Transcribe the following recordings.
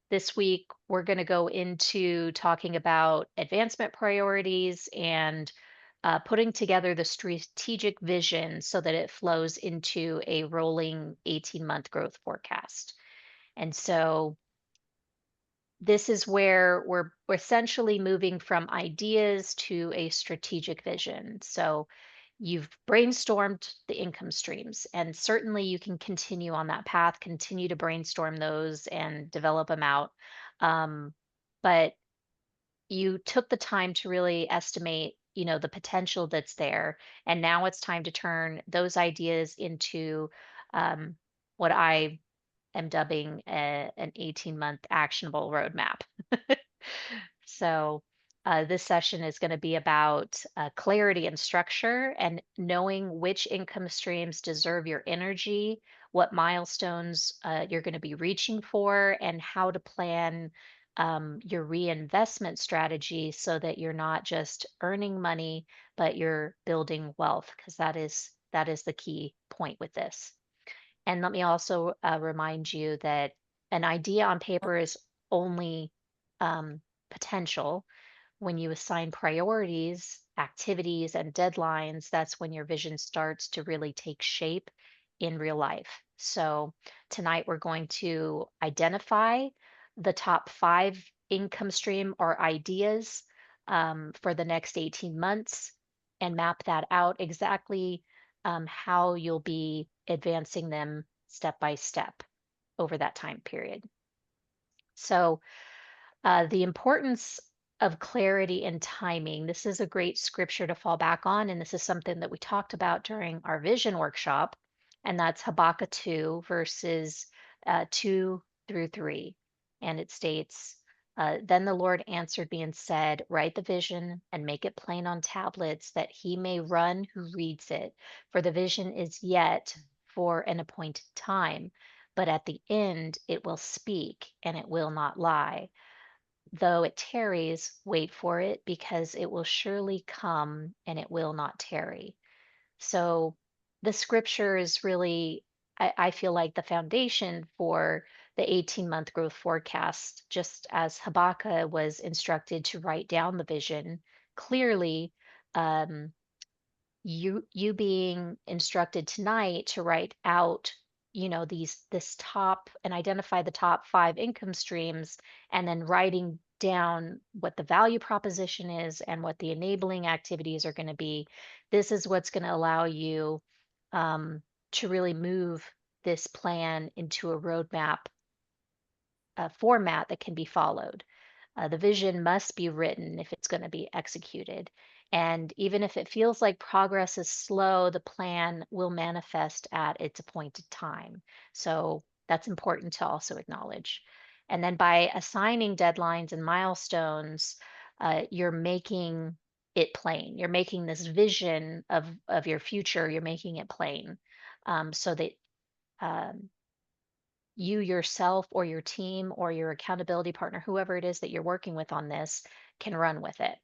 this week, we're going to go into talking about advancement priorities and putting together the strategic vision so that it flows into a rolling 18-month growth forecast. And so this is where we're essentially moving from ideas to a strategic vision. So you've brainstormed the income streams, and certainly you can continue on that path, continue to brainstorm those and develop them out. But you took the time to really estimate, the potential that's there, and now it's time to turn those ideas into um, what I am dubbing an 18-month actionable roadmap. So, this session is going to be about clarity and structure and knowing which income streams deserve your energy, what milestones you're going to be reaching for, and how to plan your reinvestment strategy so that you're not just earning money, but you're building wealth, because that is the key point with this. And let me also remind you that an idea on paper is only potential. When you assign priorities, activities, and deadlines, that's when your vision starts to really take shape in real life. So, tonight we're going to identify the top 5 income stream or ideas for the next 18 months and map that out exactly how you'll be advancing them step by step over that time period. So, the importance of clarity and timing. This is a great scripture to fall back on. And this is something that we talked about during our vision workshop. And that's Habakkuk 2, verses 2 through 3. And it states, Then the Lord answered me and said, Write the vision and make it plain on tablets that he may run who reads it. For the vision is yet for an appointed time, but at the end it will speak and it will not lie. Though it tarries, wait for it, because it will surely come and it will not tarry. So the scripture is really, I feel like, the foundation for the 18-month growth forecast, just as Habakkuk was instructed to write down the vision clearly. Um, you being instructed tonight to write out, these this top and identify the top 5 income streams, and then writing down what the value proposition is and what the enabling activities are going to be. This is what's going to allow you to really move this plan into a roadmap format that can be followed. The vision must be written if it's going to be executed. And even if it feels like progress is slow, the plan will manifest at its appointed time. So that's important to also acknowledge. And then by assigning deadlines and milestones, you're making it plain. You're making this vision of your future, you're making it plain, so that um, you yourself or your team or your accountability partner, whoever it is that you're working with on this, can run with it.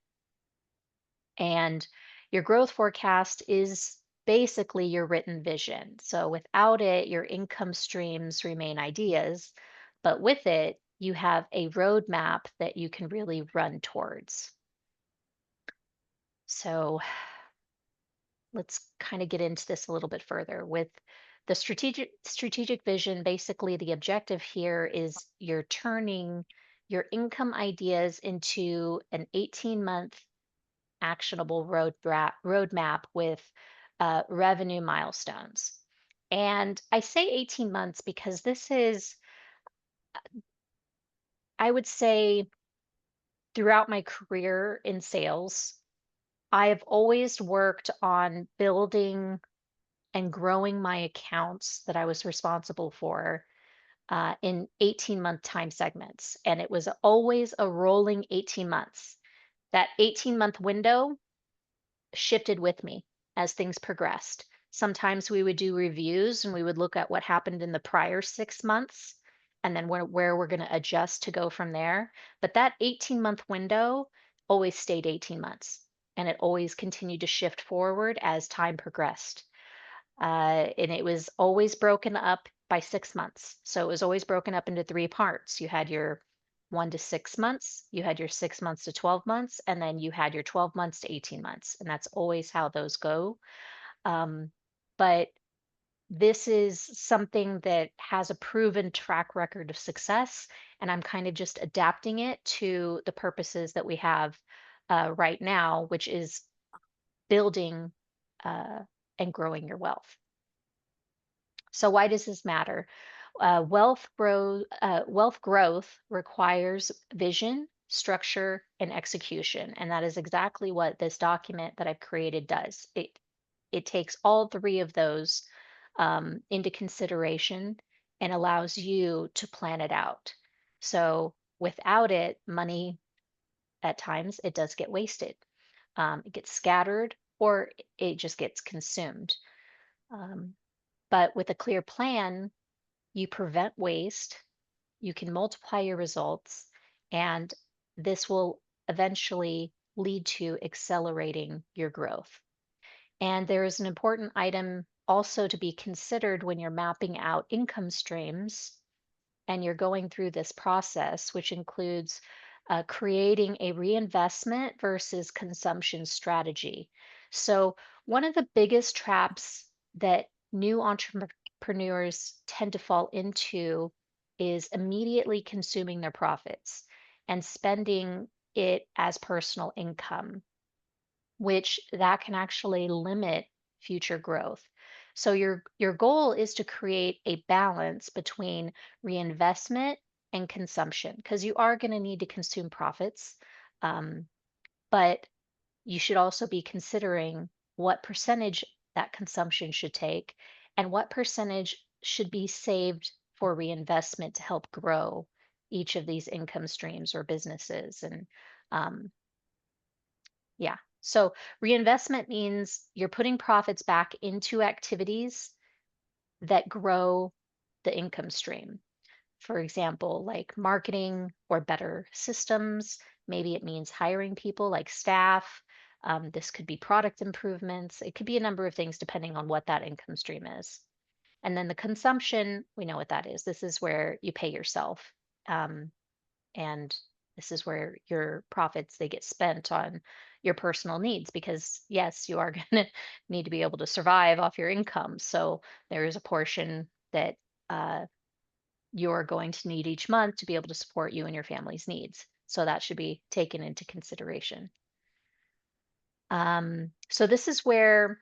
And your growth forecast is basically your written vision. So without it, your income streams remain ideas, but with it, you have a roadmap that you can really run towards. So let's kind of get into this a little bit further with the strategic vision. Basically, the objective here is you're turning your income ideas into an 18-month actionable roadmap with revenue milestones. And I say 18 months because this is, I would say, throughout my career in sales, I have always worked on building and growing my accounts that I was responsible for in 18-month time segments. And it was always a rolling 18 months. That 18-month window shifted with me as things progressed. Sometimes we would do reviews and we would look at what happened in the prior 6 months and then where we're going to adjust to go from there. But that 18-month window always stayed 18 months, and it always continued to shift forward as time progressed. And it was always broken up by 6 months. So it was always broken up into 3 parts. You had your 1 to 6 months, you had your 6 months to 12 months, and then you had your 12 months to 18 months. And that's always how those go. Um, but this is something that has a proven track record of success, and I'm kind of just adapting it to the purposes that we have right now, which is building uh, and growing your wealth. So, why does this matter? Wealth growth requires vision, structure, and execution, and that is exactly what this document that I've created does. It takes all three of those into consideration and allows you to plan it out. So, without it, money at times it does get wasted. It gets scattered or it just gets consumed. Um, but with a clear plan, you prevent waste, you can multiply your results, and this will eventually lead to accelerating your growth. And there is an important item also to be considered when you're mapping out income streams and you're going through this process, which includes creating a reinvestment versus consumption strategy. So, one of the biggest traps that new entrepreneurs tend to fall into is immediately consuming their profits and spending it as personal income, which that can actually limit future growth. So your goal is to create a balance between reinvestment and consumption because you are going to need to consume profits, um, but you should also be considering what percentage that consumption should take and what percentage should be saved for reinvestment to help grow each of these income streams or businesses. And um, yeah. So reinvestment means you're putting profits back into activities that grow the income stream. For example, like marketing or better systems. Maybe it means hiring people like staff. This could be product improvements. It could be a number of things depending on what that income stream is. And then the consumption, we know what that is. This is where you pay yourself. Um, and this is where your profits they get spent on your personal needs because yes you are going to need to be able to survive off your income, so there is a portion that uh, you're going to need each month to be able to support you and your family's needs, so that should be taken into consideration. So this is where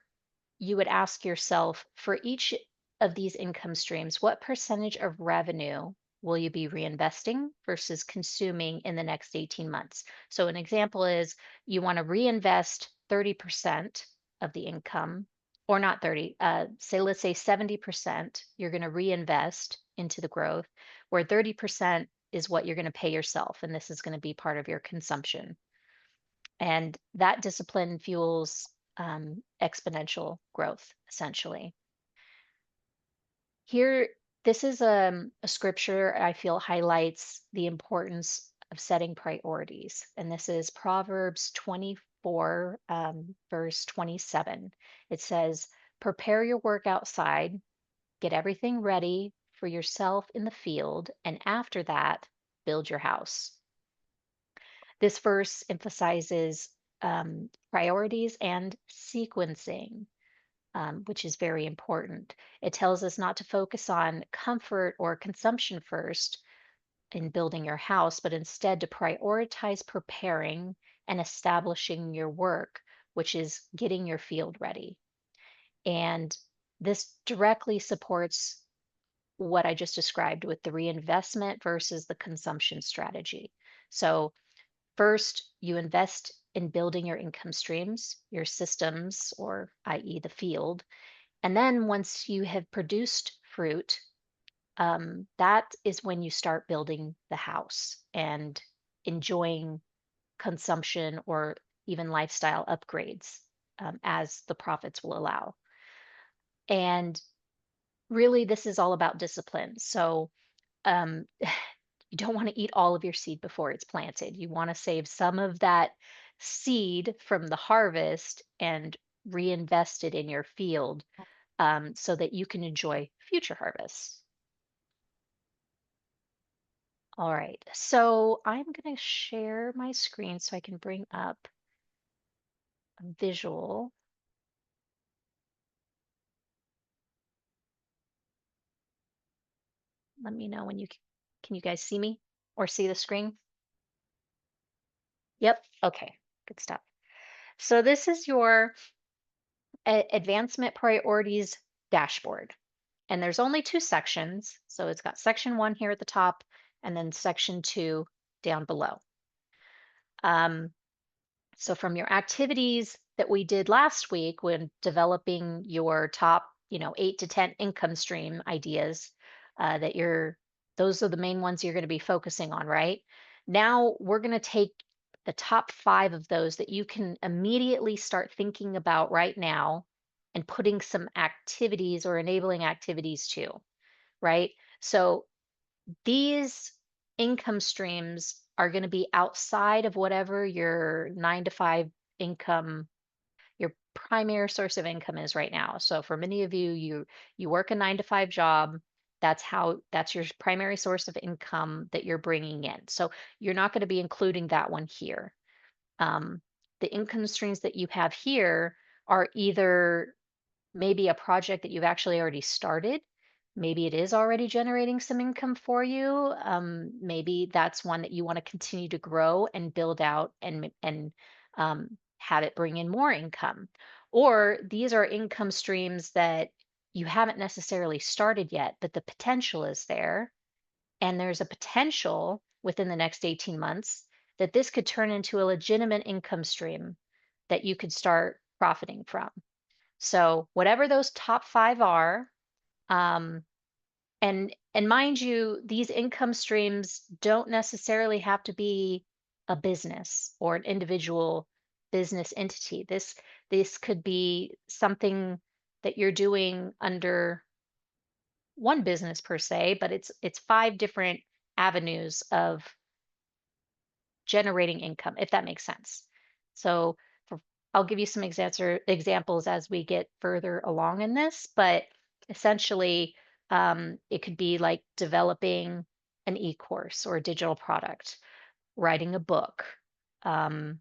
you would ask yourself for each of these income streams, what percentage of revenue will you be reinvesting versus consuming in the next 18 months? So, an example is you want to reinvest 30% of the income, or not 30, say, let's say 70% you're going to reinvest into the growth, where 30% is what you're going to pay yourself. And this is going to be part of your consumption. And that discipline fuels exponential growth, essentially. Here, this is a scripture I feel highlights the importance of setting priorities. And this is Proverbs 24, verse 27. It says, prepare your work outside, get everything ready for yourself in the field, and after that, build your house. This verse emphasizes priorities and sequencing, which is very important. It tells us not to focus on comfort or consumption first in building your house, but instead to prioritize preparing and establishing your work, which is getting your field ready. And this directly supports what I just described with the reinvestment versus the consumption strategy. So, first, you invest in building your income streams, your systems, or i.e., the field. And then once you have produced fruit, that is when you start building the house and enjoying consumption or even lifestyle upgrades as the profits will allow. And really, this is all about discipline. So, um, you don't want to eat all of your seed before it's planted. You want to save some of that seed from the harvest and reinvest it in your field so that you can enjoy future harvests. All right. So I'm going to share my screen so I can bring up a visual. Let me know when can you guys see me or see the screen? Yep. Okay. Good stuff. So this is your advancement priorities dashboard. And there's only two sections. So it's got section one here at the top and then section two down below. Um, So from your activities that we did last week when developing your top, 8 to 10 income stream ideas, that those are the main ones you're going to be focusing on, right? Now we're going to take the top five of those that you can immediately start thinking about right now and putting some activities or enabling activities to, right? So these income streams are going to be outside of whatever your 9 to 5 income, your primary source of income is right now. So for many of you, you work a 9 to 5 job. That's your primary source of income that you're bringing in. So you're not going to be including that one here. Um, the income streams that you have here are either maybe a project that you've actually already started. Maybe it is already generating some income for you. Maybe that's one that you want to continue to grow and build out and have it bring in more income. Or these are income streams that you haven't necessarily started yet, but the potential is there. And there's a potential within the next 18 months that this could turn into a legitimate income stream that you could start profiting from. So whatever those top five are, um, and mind you, these income streams don't necessarily have to be a business or an individual business entity. This could be something that you're doing under one business per se, but it's five different avenues of generating income, if that makes sense. So for, I'll give you some examples as we get further along in this, but essentially, it could be like developing an e-course or a digital product, writing a book, um,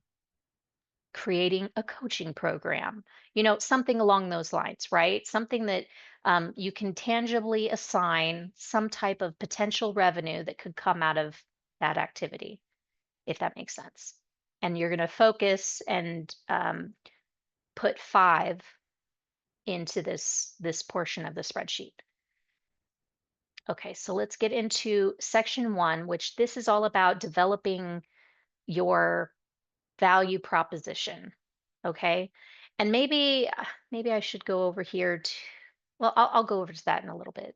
creating a coaching program, something along those lines, right? Something that you can tangibly assign some type of potential revenue that could come out of that activity, if that makes sense. And you're going to focus and put five into this portion of the spreadsheet. Okay, so let's get into section one, which this is all about developing your value proposition. Okay, and maybe I should go over here to. Well, I'll go over to that in a little bit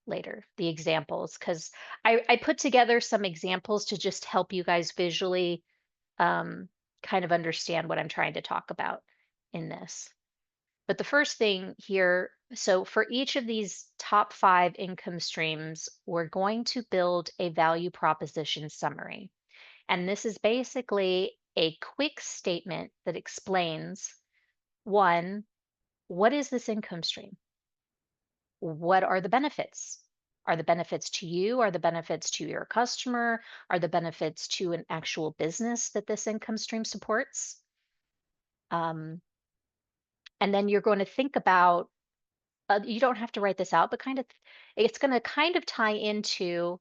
later. The examples, because I put together some examples to just help you guys visually um, kind of understand what I'm trying to talk about in this. But the first thing here, so for each of these top five income streams, we're going to build a value proposition summary. And this is basically a quick statement that explains one, what is this income stream? What are the benefits? Are the benefits to you? Are the benefits to your customer? Are the benefits to an actual business that this income stream supports? Um, and then you're going to think about, you don't have to write this out, but it's going to kind of tie into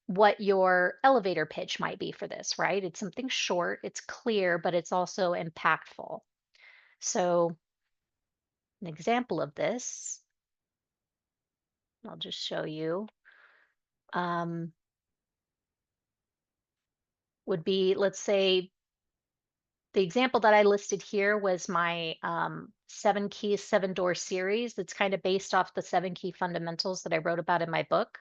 what your elevator pitch might be for this, right? It's something short, it's clear, but it's also impactful. So, an example of this, I'll just show you, um, would be, let's say, the example that I listed here was my seven keys, seven door series. That's kind of based off the seven key fundamentals that I wrote about in my book.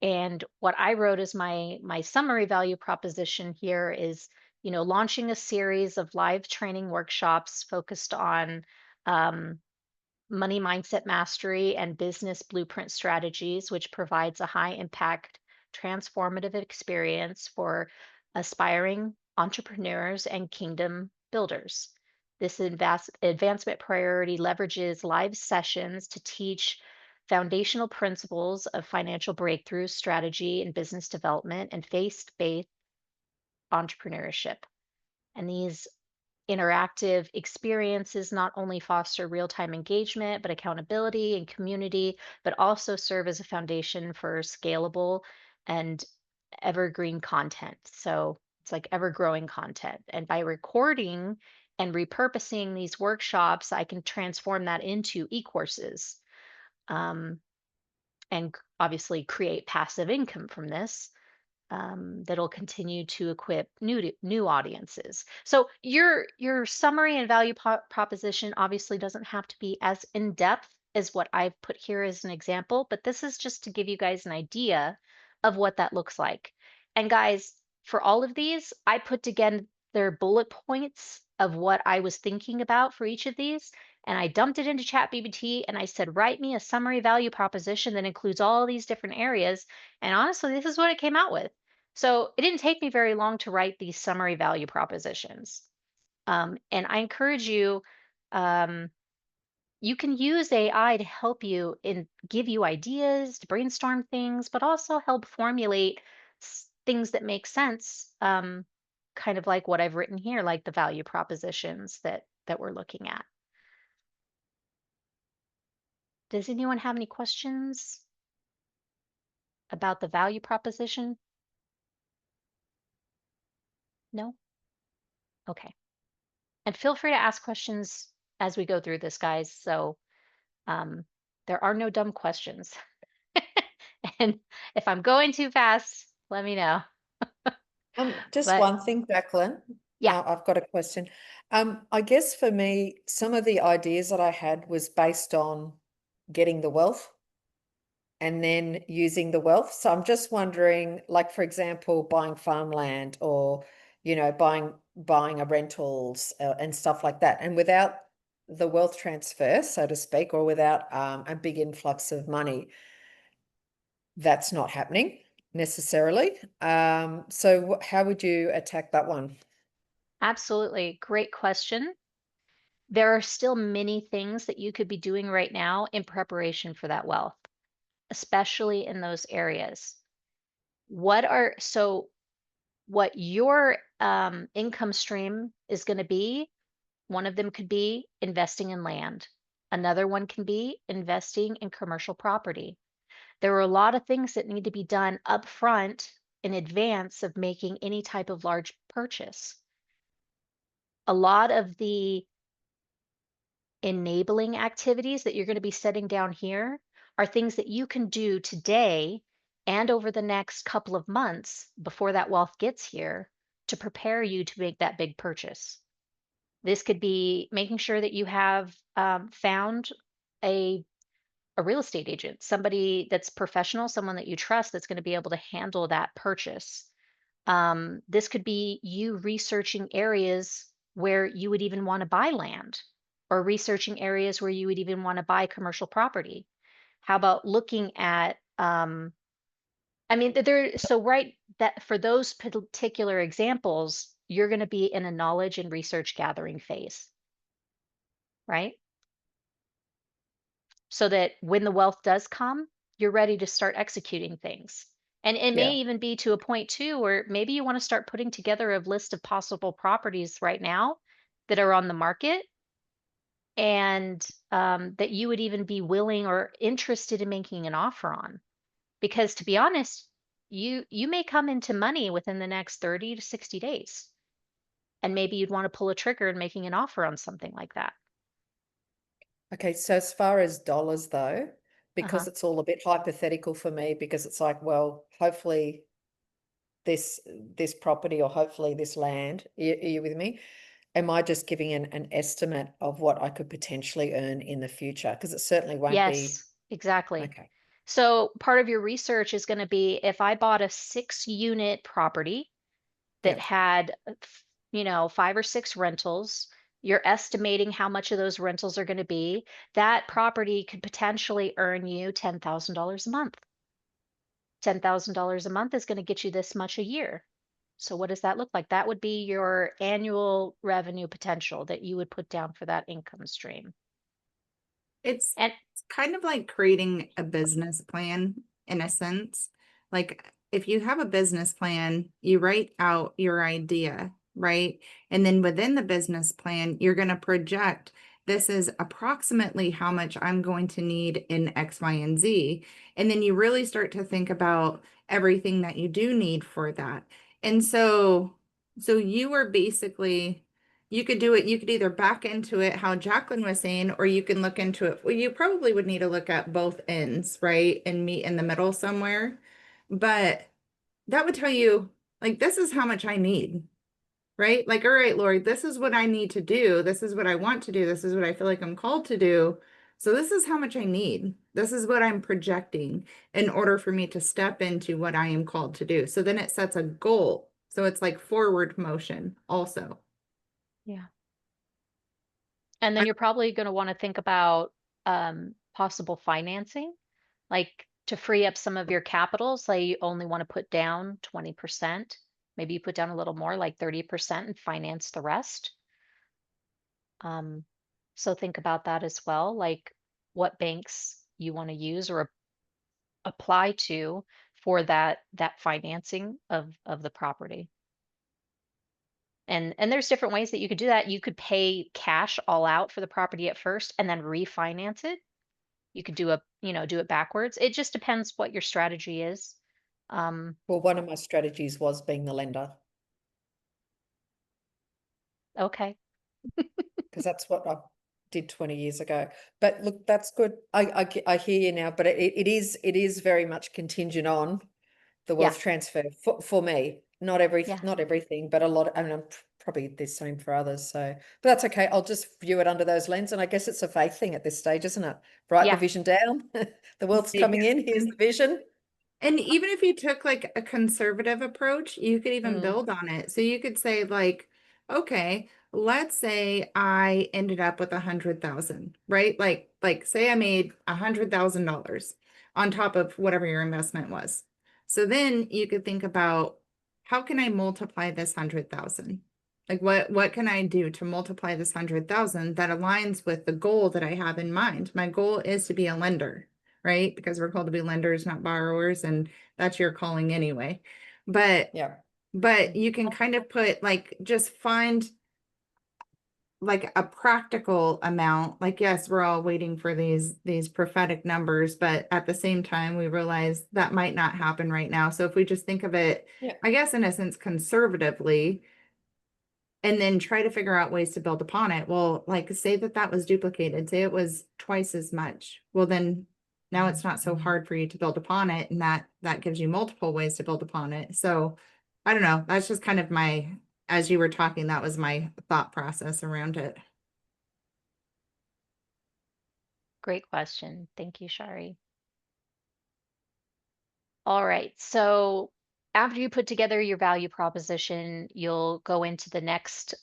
And what I wrote as my summary value proposition here is, launching a series of live training workshops focused on um, money mindset mastery and business blueprint strategies, which provides a high impact, transformative experience for aspiring entrepreneurs and kingdom builders. This advancement priority leverages live sessions to teach foundational principles of financial breakthrough, strategy, and business development, and faith-based entrepreneurship. And these interactive experiences not only foster real time engagement, but accountability and community, but also serve as a foundation for scalable and evergreen content. So it's like ever growing content. And by recording and repurposing these workshops, I can transform that into e courses, um, and obviously create passive income from this, that'll continue to equip new audiences. So your summary and value proposition obviously doesn't have to be as in depth as what I've put here as an example, but this is just to give you guys an idea of what that looks like. And guys, for all of these, I put together bullet points of what I was thinking about for each of these. And I dumped it into ChatGPT and I said, write me a summary value proposition that includes all these different areas. And honestly, this is what it came out with. So it didn't take me very long to write these summary value propositions. And I encourage you, um, you can use AI to help you and give you ideas, to brainstorm things, but also help formulate things that make sense, kind of like what I've written here, like the value propositions that we're looking at. Does anyone have any questions about the value proposition? No? Okay. And feel free to ask questions as we go through this, guys. So um, there are no dumb questions. And if I'm going too fast, let me know. Just But one thing, Jacqueline. yeah, I've got a question. I guess for me, some of the ideas that I had was based on getting the wealth and then using the wealth. So I'm just wondering, like for example, buying farmland or, buying a rentals and stuff like that. And without the wealth transfer, so to speak, or without a big influx of money, that's not happening necessarily. So how would you attack that one? absolutely. Great question. There are still many things that you could be doing right now in preparation for that wealth, especially in those areas. What your income stream is going to be? One of them could be investing in land. Another one can be investing in commercial property. There are a lot of things that need to be done upfront in advance of making any type of large purchase. A lot of the enabling activities that you're going to be setting down here are things that you can do today and over the next couple of months before that wealth gets here to prepare you to make that big purchase. This could be making sure that you have found a a real estate agent, somebody that's professional, someone that you trust that's going to be able to handle that purchase. This could be you researching areas where you would even want to buy land, or researching areas where you would even want to buy commercial property. How about looking at, I mean, so right, that for those particular examples, you're going to be in a knowledge and research gathering phase, right? So that when the wealth does come, you're ready to start executing things. And it may Yeah. even be to a point too where maybe you want to start putting together a list of possible properties right now that are on the market, and that you would even be willing or interested in making an offer on. Because to be honest, you may come into money within the next 30 to 60 days. And maybe you'd want to pull a trigger in making an offer on something like that. Okay, so as far as dollars though, Uh-huh. because it's all a bit hypothetical for me, because it's like, well, hopefully this property or hopefully this land, are you with me? Am I just giving an estimate of what I could potentially earn in the future? Because it certainly won't be. Yes, exactly. Okay. So part of your research is going to be if I bought a 6 unit property that Yeah. had, 5 or 6 rentals, you're estimating how much of those rentals are going to be. That property could potentially earn you $10,000 a month. $10,000 a month is going to get you this much a year. So what does that look like? That would be your annual revenue potential that you would put down for that income stream. It's And kind of like creating a business plan in a sense. Like if you have a business plan, you write out your idea, right? And then within the business plan, you're going to project this is approximately how much I'm going to need in X, Y, and Z. And then you really start to think about everything that you do need for that. And so you are basically you could do it, you could either back into it how Jacqueline was saying, or you can look into it. Well, you probably would need to look at both ends, right? And meet in the middle somewhere. But that would tell you, like, this is how much I need, right? Like, all right, Lori, this is what I need to do. This is what I want to do. This is what I feel like I'm called to do. So this is how much I need. This is what I'm projecting in order for me to step into what I am called to do. So then it sets a goal. So it's like forward motion also. Yeah. And then you're probably going to want to think about possible financing, like to free up some of your capital. Say you only want to put down 20%. Maybe you put down a little more, like 30%, and finance the rest. Um, so think about that as well, like what banks you want to use or apply to for that financing of the property. And there's different ways that you could do that. You could pay cash all out for the property at first and then refinance it. You could do it backwards. It just depends what your strategy is. Um, Well, one of my strategies was being the lender okay. because that's what I did 20 years ago. But look, that's good. I hear you now, but it is very much contingent on the Yeah. wealth transfer for me. Yeah. Not everything, but a lot. I mean, probably the same for others. So, but that's okay. I'll just view it under those lens, and I guess it's a faith thing at this stage, isn't it? Write the Yeah. vision down. The wealth's Right. coming in. Here's the vision. And even if you took like a conservative approach, you could even Mm, build on it. So you could say like, okay, let's say I ended up with 100,000, right? Like say I made $100,000 on top of whatever your investment was. So then you could think about how can I multiply this 100,000? Like what can I do to multiply this 100,000 that aligns with the goal that I have in mind? My goal is to be a lender, right? Because we're called to be lenders, not borrowers, and that's your calling anyway. But yeah. but you can kind of put like just find like a practical amount. Like yes, we're all waiting for these prophetic numbers, but at the same time we realize that might not happen right now. So if we just think of it, Yeah. I guess in a sense conservatively, and then try to figure out ways to build upon it. Well, like say that that was duplicated, say it was twice as much. Well, then now it's not so hard for you to build upon it, and that gives you multiple ways to build upon it. So I don't know. That's just kind of my, as you were talking, that was my thought process around it. Great question. Thank you, Shari. All right. So after you put together your value proposition, you'll go into the next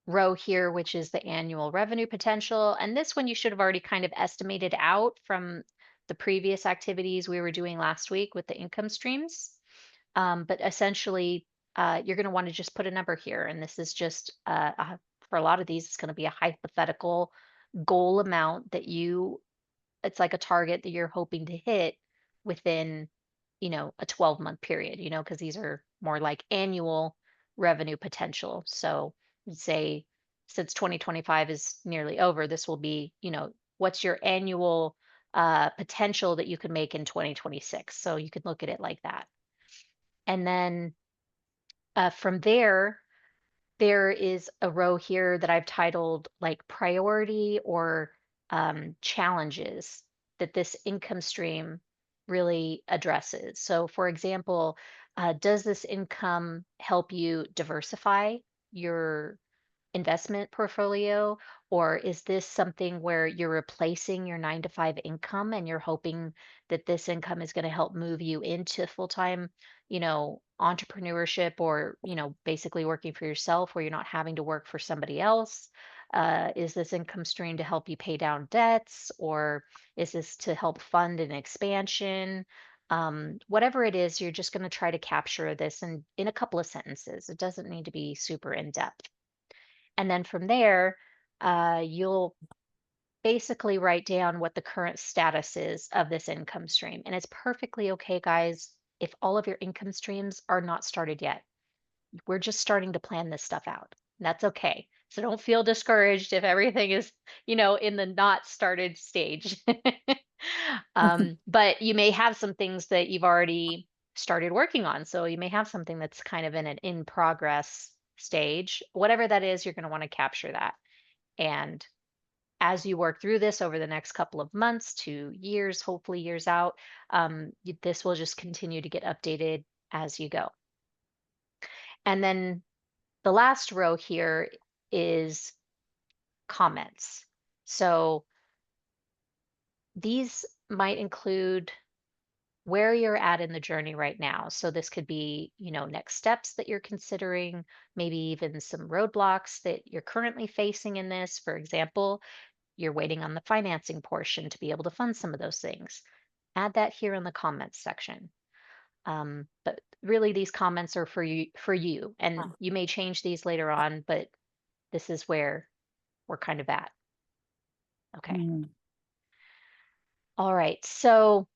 row here, which is the annual revenue potential. And this one you should have already kind of estimated out from the previous activities we were doing last week with the income streams. But essentially, you're going to want to just put a number here. And this is just, for a lot of these, it's going to be a hypothetical goal amount that it's like a target that you're hoping to hit within, a 12-month period, because these are more like annual revenue potential. So let's say since 2025 is nearly over, this will be, what's your annual potential that you can make in 2026. So you can look at it like that. And then from there, there is a row here that I've titled like priority or challenges that this income stream really addresses. So, for example, does this income help you diversify your investment portfolio? Or is this something where you're replacing your 9 to 5 income and you're hoping that this income is going to help move you into full-time, entrepreneurship or, basically working for yourself where you're not having to work for somebody else? Is this income stream to help you pay down debts, or is this to help fund an expansion? Whatever it is, you're just going to try to capture this in a couple of sentences. It doesn't need to be super in depth. And then from there, you'll basically write down what the current status is of this income stream. And it's perfectly okay, guys, if all of your income streams are not started yet. We're just starting to plan this stuff out. And that's okay. So don't feel discouraged if everything is, in the not started stage. But you may have some things that you've already started working on. So you may have something that's kind of in an in progress stage. Whatever that is, you're going to want to capture that. And as you work through this over the next couple of months to years, hopefully years out, this will just continue to get updated as you go. And then the last row here is comments. So these might include where you're at in the journey right now. So this could be, next steps that you're considering, maybe even some roadblocks that you're currently facing in this. For example, you're waiting on the financing portion to be able to fund some of those things. Add that here in the comments section. But really, these comments are for you, and you may change these later on, but this is where we're kind of at. Okay. Mm. All right. So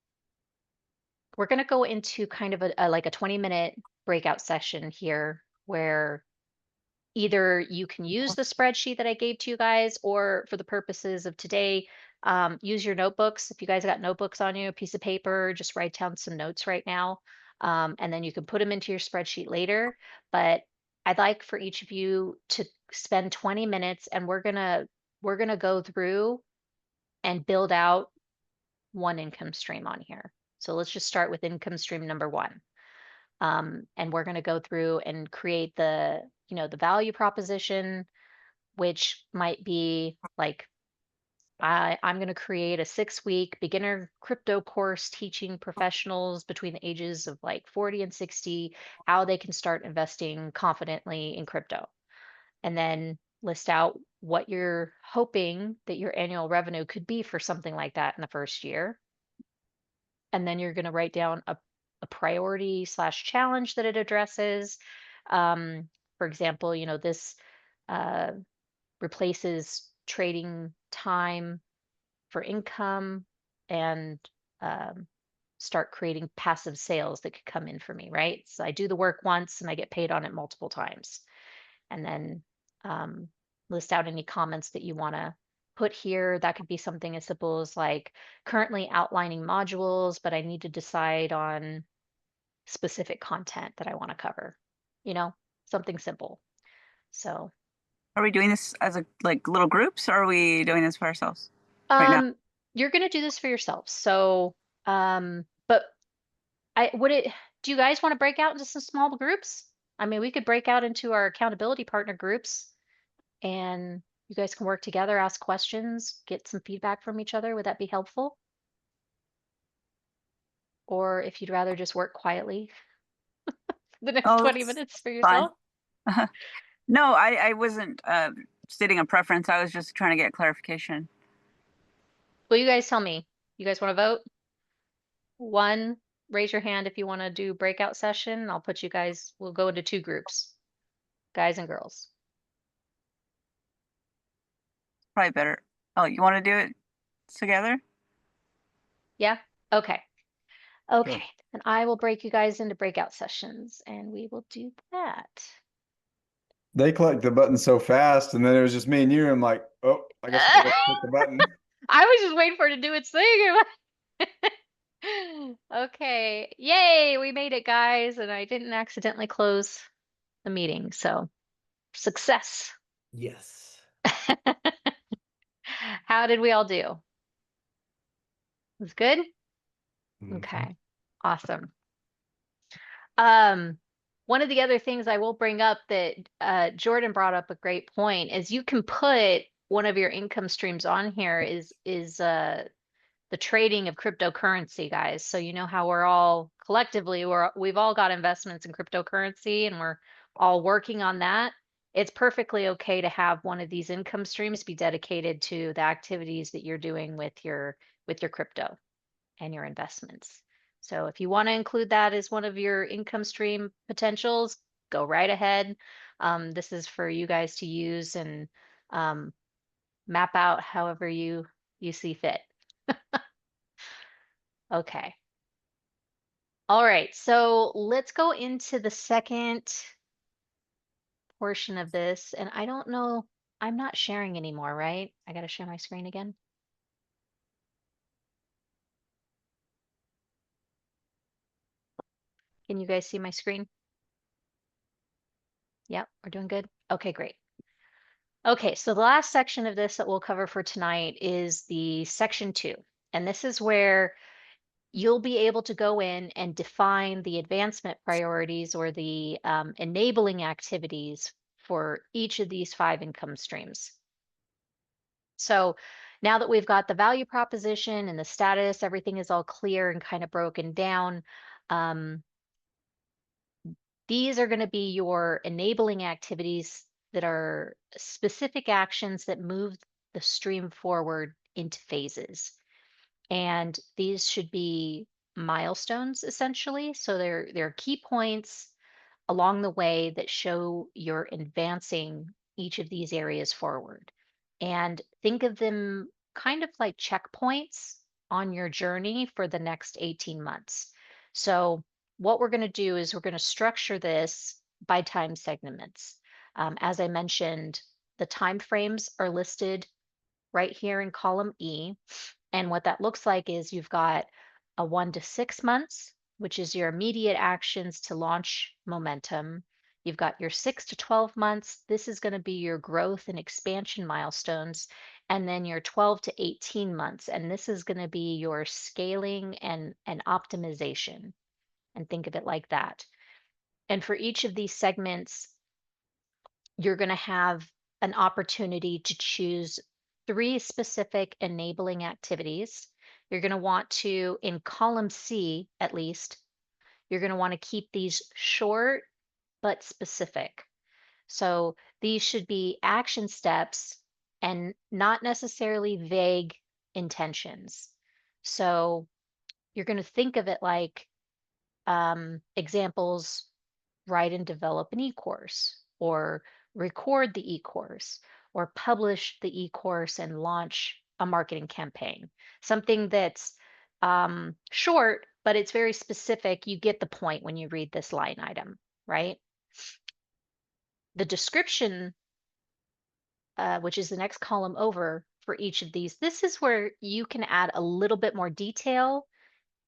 we're going to go into kind of like a 20-minute breakout session here where either you can use the spreadsheet that I gave to you guys, or for the purposes of today, use your notebooks. If you guys got notebooks on you, a piece of paper, just write down some notes right now. And then you can put them into your spreadsheet later. But I'd like for each of you to spend 20 minutes, and we're gonna go through and build out one income stream on here. So let's just start with income stream number one. And we're going to go through and create the value proposition, which might be like, I'm going to create a 6-week beginner crypto course teaching professionals between the ages of like 40 and 60 how they can start investing confidently in crypto. And then list out what you're hoping that your annual revenue could be for something like that in the first year. And then you're going to write down a priority slash challenge that it addresses. Um, for example, this uh, replaces trading time for income, and um, start creating passive sales that could come in for me, right? So I do the work once and I get paid on it multiple times. And then um, list out any comments that you want to put here. That could be something as simple as like currently outlining modules, but I need to decide on specific content that I want to cover, something simple. So, Are we doing this as like little groups, or are we doing this for ourselves right now? you're going to do this for yourself. So, but do you guys want to break out into some small groups? I mean, we could break out into our accountability partner groups, and you guys can work together, ask questions, get some feedback from each other. Would that be helpful? Or if you'd rather just work quietly the next Oh, 20 that's minutes for fine. yourself? No, I wasn't stating a preference. I was just trying to get clarification. Well, you guys tell me. You guys want to vote? One, raise your hand if you want to do breakout session. I'll put you guys, we'll go into 2 groups, guys and girls. Probably better. Oh, you want to do it together? Yeah? Okay. Okay. And I will break you guys into breakout sessions, and we will do that. They clicked the button so fast, and then it was just me and you. I'm like, oh, I guess I forgot to click the button. I was just waiting for it to do its thing. Okay. Yay, we made it, guys, and I didn't accidentally close the meeting. So, success. Yes. How did we all do? Was good? Mhm. Okay. Awesome. One of the other things I will bring up that Jordan brought up a great point is you can put one of your income streams on here is the trading of cryptocurrency, guys. So you know how we're all collectively we've all got investments in cryptocurrency, and we're all working on that. It's perfectly okay to have one of these income streams be dedicated to the activities that you're doing with your crypto and your investments. So if you want to include that as one of your income stream potentials, go right ahead. This is for you guys to use and um, map out however you you see fit. Okay. All right, so let's go into the second portion of this. And I don't know, I'm not sharing anymore, right? I got to share my screen again. Can you guys see my screen? Yep, we're doing good. Okay, great. Okay, so the last section of this that we'll cover for tonight is the section 2. And this is where you'll be able to go in and define the advancement priorities or the enabling activities for each of these 5 income streams. So now that we've got the value proposition and the status, everything is all clear and kind of broken down. Um, these are going to be your enabling activities that are specific actions that move the stream forward into phases. And these should be milestones essentially. So they're key points along the way that show you're advancing each of these areas forward. And think of them kind of like checkpoints on your journey for the next 18 months. So, what we're going to do is we're going to structure this by time segments. As I mentioned, the time frames are listed right here in column E. And what that looks like is you've got a 1 to 6 months, which is your immediate actions to launch momentum. You've got your 6 to 12 months. This is going to be your growth and expansion milestones. And then your 12 to 18 months. And this is going to be your scaling and optimization. And think of it like that. And for each of these segments, you're going to have an opportunity to choose 3 specific enabling activities. You're going to want to, in column C at least, you're going to want to keep these short but specific. So these should be action steps and not necessarily vague intentions. So you're going to think of it like examples: write and develop an e-course, or record the e-course, or publish the e-course and launch a marketing campaign. Something that's short, but it's very specific. You get the point when you read this line item, right? The description, which is the next column over for each of these, this is where you can add a little bit more detail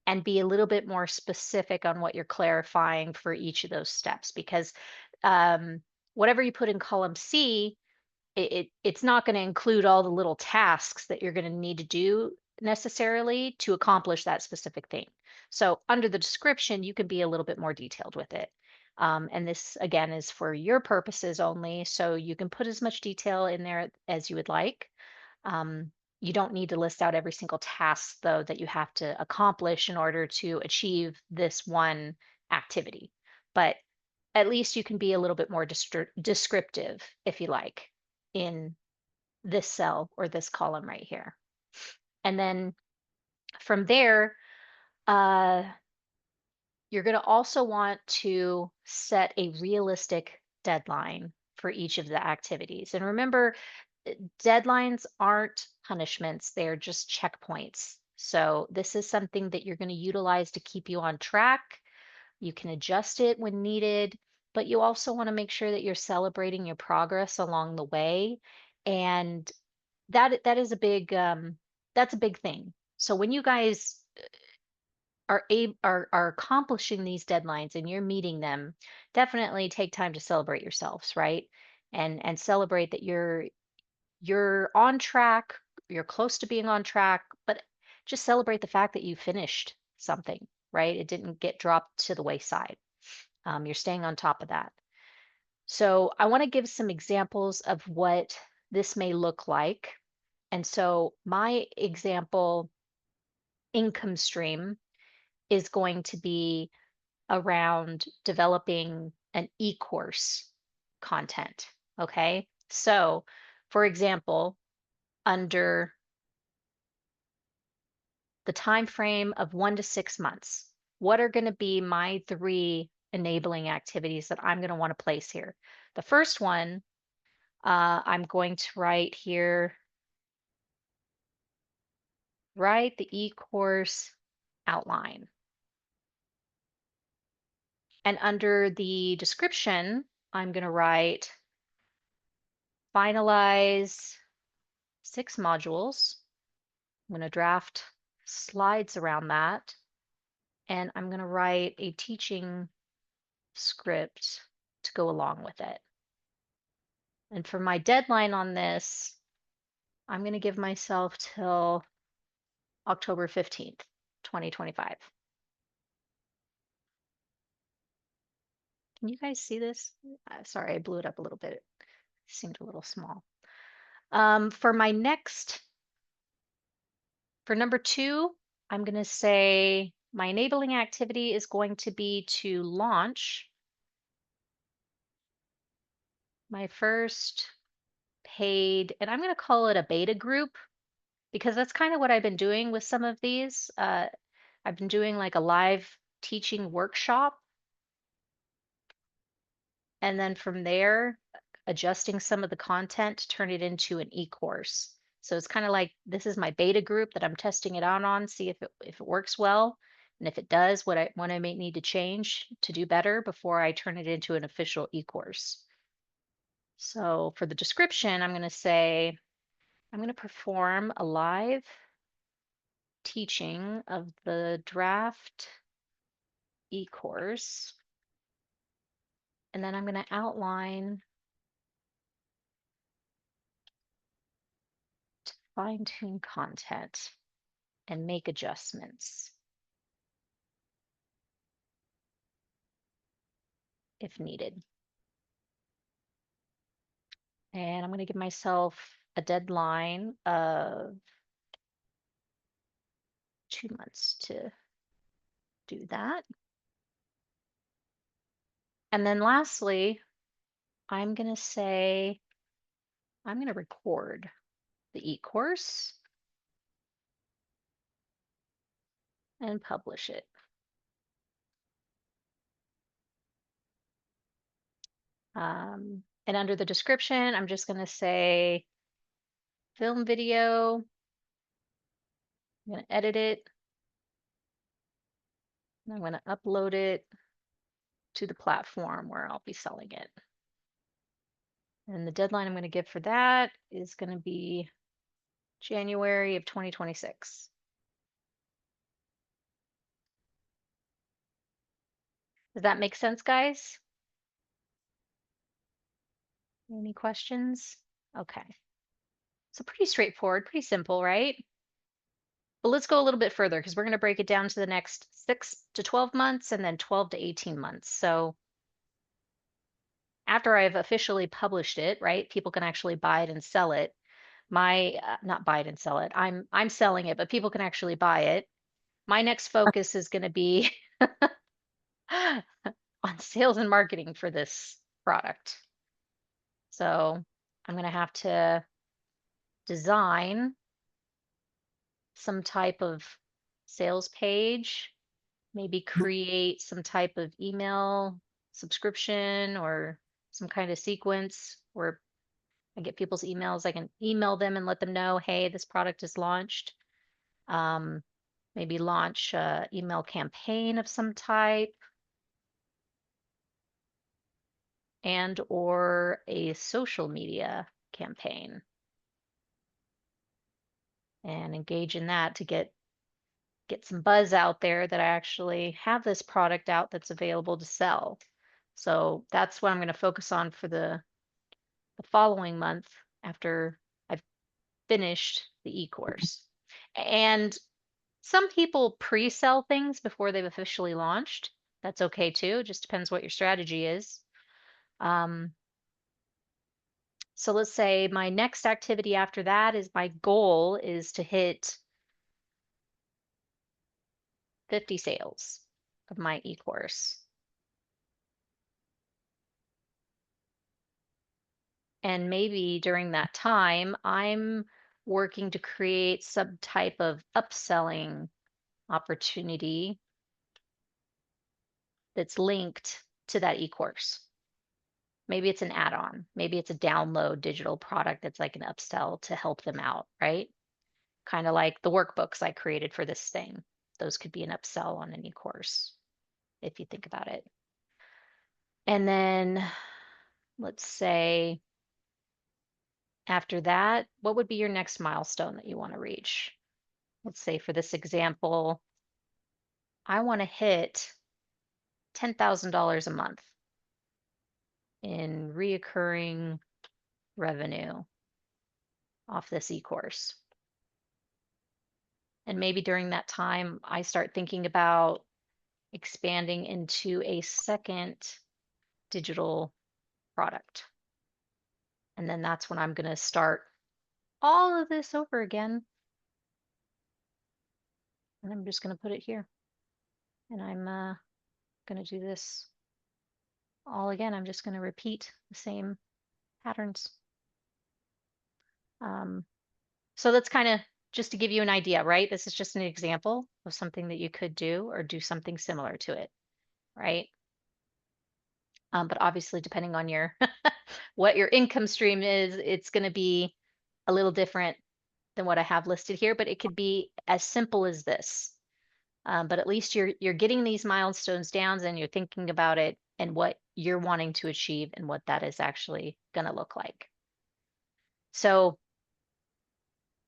and be a little bit more specific on what you're clarifying for each of those steps, because um, whatever you put in column C, it's not going to include all the little tasks that you're going to need to do necessarily to accomplish that specific thing. So under the description, you can be a little bit more detailed with it. And this again is for your purposes only, so you can put as much detail in there as you would like. Um, you don't need to list out every single task, though, that you have to accomplish in order to achieve this one activity. But at least you can be a little bit more descriptive, if you like, in this cell or this column right here. And then from there, uh, you're going to also want to set a realistic deadline for each of the activities. And remember, deadlines aren't punishments, they're just checkpoints. So this is something that you're going to utilize to keep you on track. You can adjust it when needed, but you also want to make sure that you're celebrating your progress along the way. And that is a big that's a big thing. So when you guys are accomplishing these deadlines and you're meeting them, definitely take time to celebrate yourselves, right? And celebrate that you're on track, you're close to being on track, but just celebrate the fact that you finished something, right? It didn't get dropped to the wayside. You're staying on top of that. So I want to give some examples of what this may look like. And so my example income stream is going to be around developing an e-course content. Okay. So, for example, under the time frame of 1 to 6 months, what are going to be my 3 enabling activities that I'm going to want to place here? The first one, I'm going to write here write the e-course outline. And under the description, I'm going to write finalize 6 modules. I'm going to draft slides around that. And I'm going to write a teaching script to go along with it. And for my deadline on this, I'm going to give myself till October 15th, 2025. Can you guys see this? Sorry, I blew it up a little bit. It seemed a little small. For number 2, I'm going to say my enabling activity is going to be to launch my first paid, and I'm going to call it a beta group because that's kind of what I've been doing with some of these. I've been doing like a live teaching workshop, and then from there, adjusting some of the content to turn it into an e-course. So it's kind of like this is my beta group that I'm testing it out on, see if it works well, and if it does, what I may need to change to do better before I turn it into an official e-course. So for the description, I'm going to say I'm going to perform a live teaching of the draft e-course, and then I'm going to outline, fine-tune content, and make adjustments if needed. And I'm going to give myself a deadline of 2 months to do that. And then lastly, I'm going to say I'm going to record the e-course and publish it. And under the description, I'm just going to say film video. I'm going to edit it. And I'm going to upload it to the platform where I'll be selling it. And the deadline I'm going to give for that is going to be January of 2026. Does that make sense, guys? Any questions? Okay. So pretty straightforward, pretty simple, right? But let's go a little bit further because we're going to break it down to the next 6 to 12 months and then 12 to 18 months. So after I've officially published it, right, people can actually buy it and sell it. Not buy it and sell it. I'm selling it, but people can actually buy it. My next focus is going to be on sales and marketing for this product. So I'm going to have to design some type of sales page, maybe create some type of email subscription or some kind of sequence where I get people's emails. I can email them and let them know, hey, this product is launched. Maybe launch an email campaign of some type and or a social media campaign and engage in that to get some buzz out there that I actually have this product out that's available to sell. So that's what I'm going to focus on for the following month after I've finished the e-course. And some people pre-sell things before they've officially launched. That's okay too. It just depends what your strategy is. So let's say my next activity after that is my goal is to hit 50 sales of my e-course. And maybe during that time, I'm working to create some type of upselling opportunity that's linked to that e-course. Maybe it's an add-on. Maybe it's a download digital product that's like an upsell to help them out, right? kind of like the workbooks I created for this thing. Those could be an upsell on any course, if you think about it. And then let's say after that, what would be your next milestone that you want to reach? Let's say for this example, I want to hit $10,000 a month in reoccurring revenue off this e-course. And maybe during that time, I start thinking about expanding into a second digital product. And then that's when I'm going to start all of this over again. And I'm just going to put it here. And I'm going to do this all again. I'm just going to repeat the same patterns. So that's kind of just to give you an idea, right? This is just an example of something that you could do or do something similar to it, right? But obviously, depending on your what your income stream is, it's going to be a little different than what I have listed here, but it could be as simple as this. But at least you're getting these milestones down and you're thinking about it and what you're wanting to achieve and what that is actually going to look like. So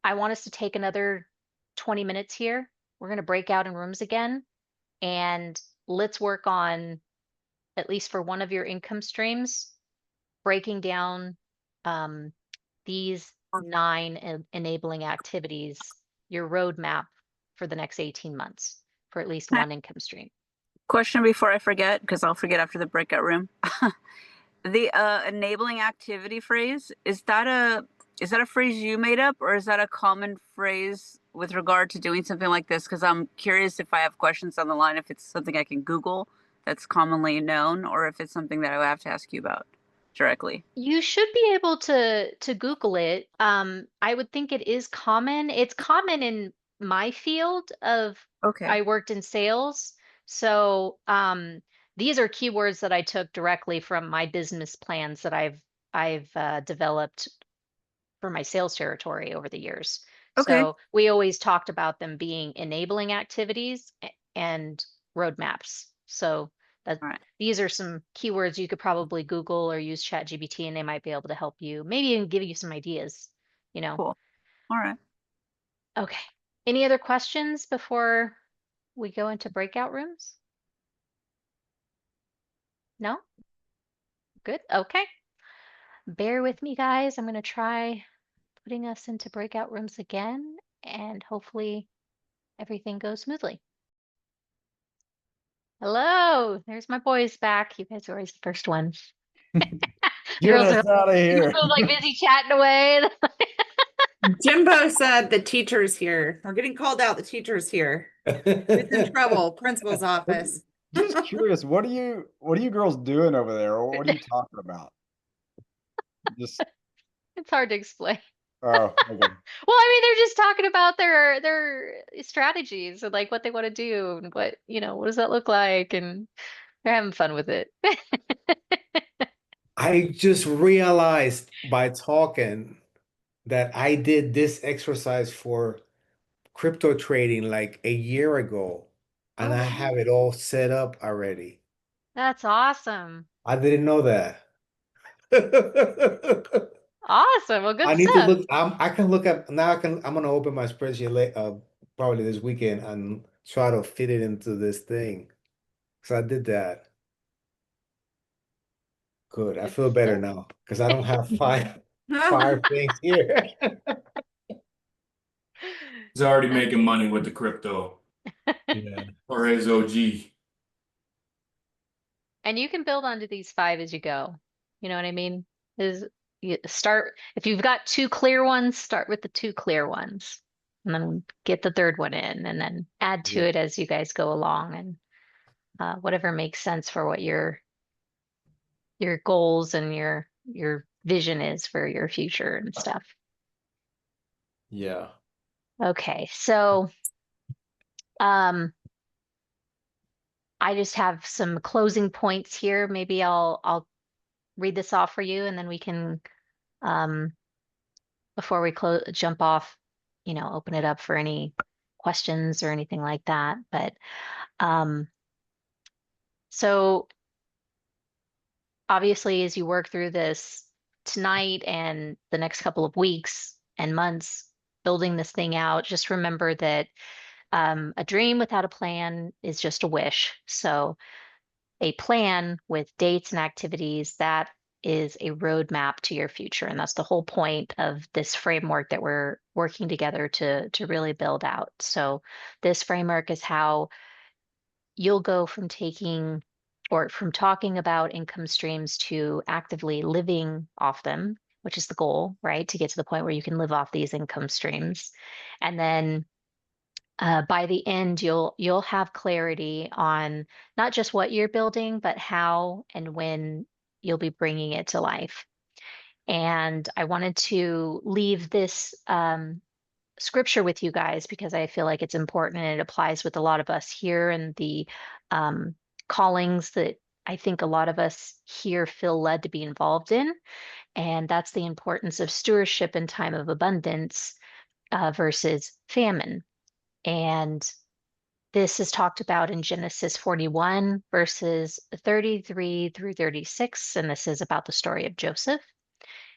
I want us to take another 20 minutes here. We're going to break out in rooms again, and let's work on, at least for one of your income streams, breaking down these 9 enabling activities, your roadmap for the next 18 months for at least one income stream. Question before I forget, because I'll forget after the breakout room. The enabling activity phrase, is that a phrase you made up, or is that a common phrase with regard to doing something like this? Because I'm curious if I have questions on the line, if it's something I can Google that's commonly known, or if it's something that I would have to ask you about directly. You should be able to Google it. I would think it is common. It's common in my field of, Okay. I worked in sales. So these are keywords that I took directly from my business plans that I've developed for my sales territory over the years. Okay. So we always talked about them being enabling activities and roadmaps. So that All right. these are some keywords you could probably Google or use ChatGPT, and they might be able to help you, maybe even give you some ideas, you know. Cool. All right. Okay. Any other questions before we go into breakout rooms? No? Good. Okay. Bear with me, guys. I'm going to try putting us into breakout rooms again, and hopefully everything goes smoothly. Hello, there's my boys back. You guys are always the first ones. The Get girls are us out of here. like busy chatting away. Jimbo said the teacher's here. We're getting called out. The teacher's here. It's in trouble. Principal's office. Just curious, what are you girls doing over there, or what are you talking about? Just It's hard to explain. oh, okay. Well, I mean, they're just talking about their strategies and like what they want to do and what, what does that look like? And they're having fun with it. I just realized by talking that I did this exercise for crypto trading like a year ago, and Oh, I wow. have it all set up already. That's awesome. I didn't know that. Awesome. Well, good I need to stuff. look. I can look up now. I'm gonna open my spreadsheet later, probably this weekend, and try to fit it into this thing. So I did that. Good. I Good feel better stuff. now because I don't have five things here. He's already making money with the crypto Yeah. or his OG. And you can build onto these 5 as you go. You know what I mean? Is you start, if you've got 2 clear ones, start with the 2 clear ones, and then get the 3rd one in, and then add to Yeah. it as you guys go along, and whatever makes sense for what your goals and your vision is for your future and stuff. Yeah. Okay, so I just have some closing points here. Maybe I'll read this off for you, and then we can before we jump off, open it up for any questions or anything like that. But um, so obviously, as you work through this tonight and the next couple of weeks and months, building this thing out, just remember that a dream without a plan is just a wish. So a plan with dates and activities, that is a roadmap to your future. And that's the whole point of this framework that we're working together to really build out. So this framework is how you'll go from taking or from talking about income streams to actively living off them, which is the goal, right? To get to the point where you can live off these income streams. And then by the end, you'll have clarity on not just what you're building, but how and when you'll be bringing it to life. And I wanted to leave this scripture with you guys because I feel like it's important and it applies with a lot of us here and the um, callings that I think a lot of us here feel led to be involved in. And that's the importance of stewardship in time of abundance versus famine. And this is talked about in Genesis 41, verses 33 through 36. And this is about the story of Joseph.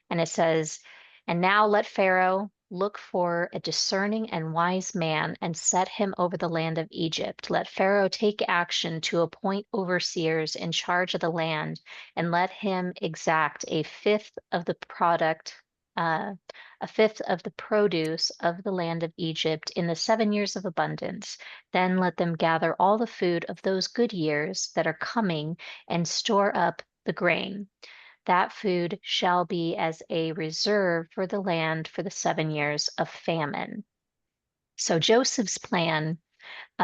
And it says, "And now let Pharaoh look for a discerning and wise man and set him over the land of Egypt. Let Pharaoh take action to appoint overseers in charge of the land, and let him exact uh, a fifth of the produce of the land of Egypt in the 7 years of abundance. Then let them gather all the food of those good years that are coming and store up the grain. That food shall be as a reserve for the land for the 7 years of famine." So Joseph's plan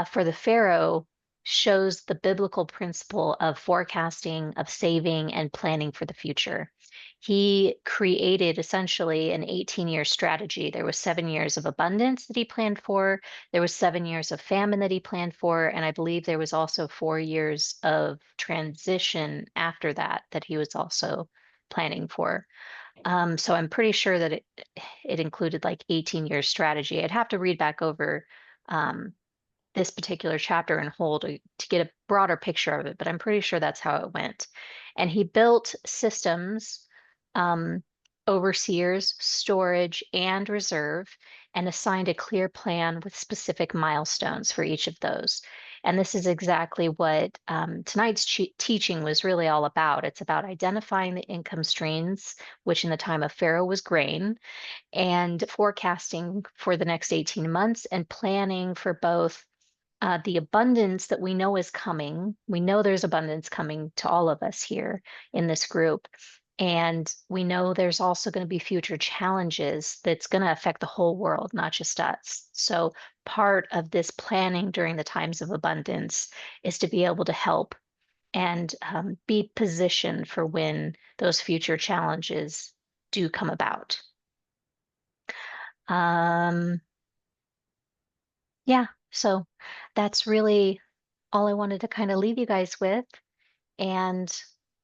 for the Pharaoh shows the biblical principle of forecasting, of saving, and planning for the future. He created essentially an 18-year strategy. There was 7 years of abundance that he planned for. There was 7 years of famine that he planned for. And I believe there was also 4 years of transition after that that he was also planning for. So I'm pretty sure that it included like 18-year strategy. I'd have to read back over um, this particular chapter in whole to get a broader picture of it, but I'm pretty sure that's how it went. And he built systems, um, overseers, storage, and reserve, and assigned a clear plan with specific milestones for each of those. And this is exactly what tonight's teaching was really all about. It's about identifying the income streams, which in the time of Pharaoh was grain, and forecasting for the next 18 months and planning for both the abundance that we know is coming. We know there's abundance coming to all of us here in this group. And we know there's also going to be future challenges that's going to affect the whole world, not just us. So, part of this planning during the times of abundance is to be able to help and be positioned for when those future challenges do come about. Um, yeah, so that's really all I wanted to kind of leave you guys with. And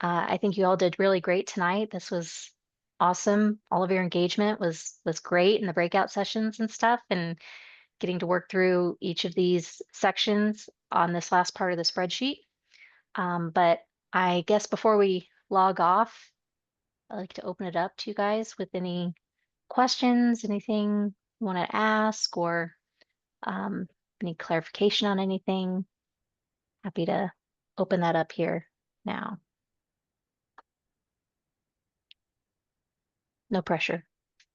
I think you all did really great tonight. This was awesome. All of your engagement was great in the breakout sessions and stuff, and getting to work through each of these sections on this last part of the spreadsheet. But I guess before we log off, I'd like to open it up to you guys with any questions, anything you want to ask, or um, any clarification on anything. Happy to open that up here now. No pressure.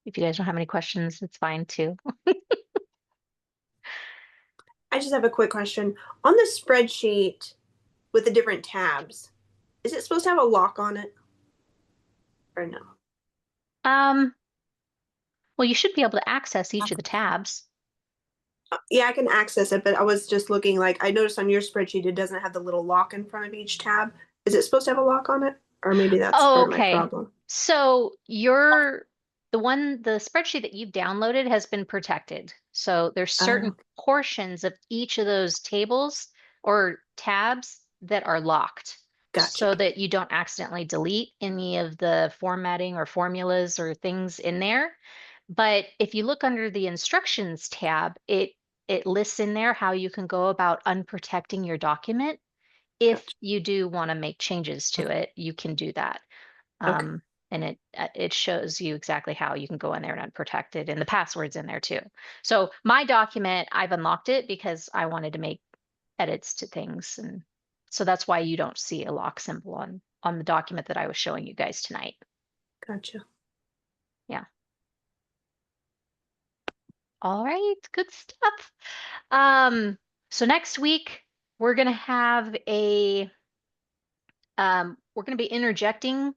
If you guys don't have any questions, it's fine too. I just have a quick question. On the spreadsheet with the different tabs, is it supposed to have a lock on it? Or no? Well, you should be able to access each of the tabs. Yeah, I can access it, but I was just looking like I noticed on your spreadsheet it doesn't have the little lock in front of each tab. Is it supposed to have a lock on it? Or maybe that's Oh, part of my okay. problem. So the spreadsheet that you've downloaded has been protected. So there's certain portions of each of those tables or tabs that are locked. Gotcha. So that you don't accidentally delete any of the formatting or formulas or things in there. But if you look under the instructions tab, it lists in there how you can go about unprotecting your document. If Gotcha. you do want to make changes to it, you can do that. Okay. And it shows you exactly how you can go in there and unprotect it, and the password's in there too. So my document, I've unlocked it because I wanted to make edits to things, and so that's why you don't see a lock symbol on the document that I was showing you guys tonight. Gotcha. Yeah. All right, good stuff. So next week we're gonna have we're gonna be interjecting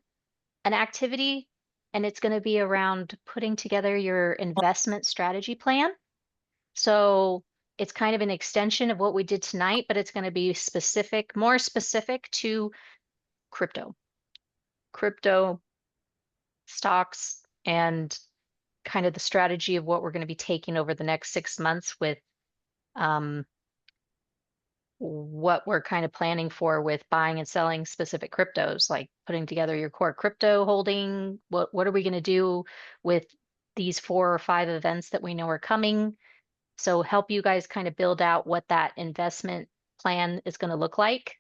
an activity, and it's gonna be around putting together your investment strategy plan. So it's kind of an extension of what we did tonight, but it's gonna be specific, more specific to crypto, crypto stocks, and kind of the strategy of what we're gonna be taking over the next 6 months with um, what we're kind of planning for with buying and selling specific cryptos, like putting together your core crypto holding. What are we going to do with these 4 or 5 events that we know are coming? So help you guys kind of build out what that investment plan is going to look like.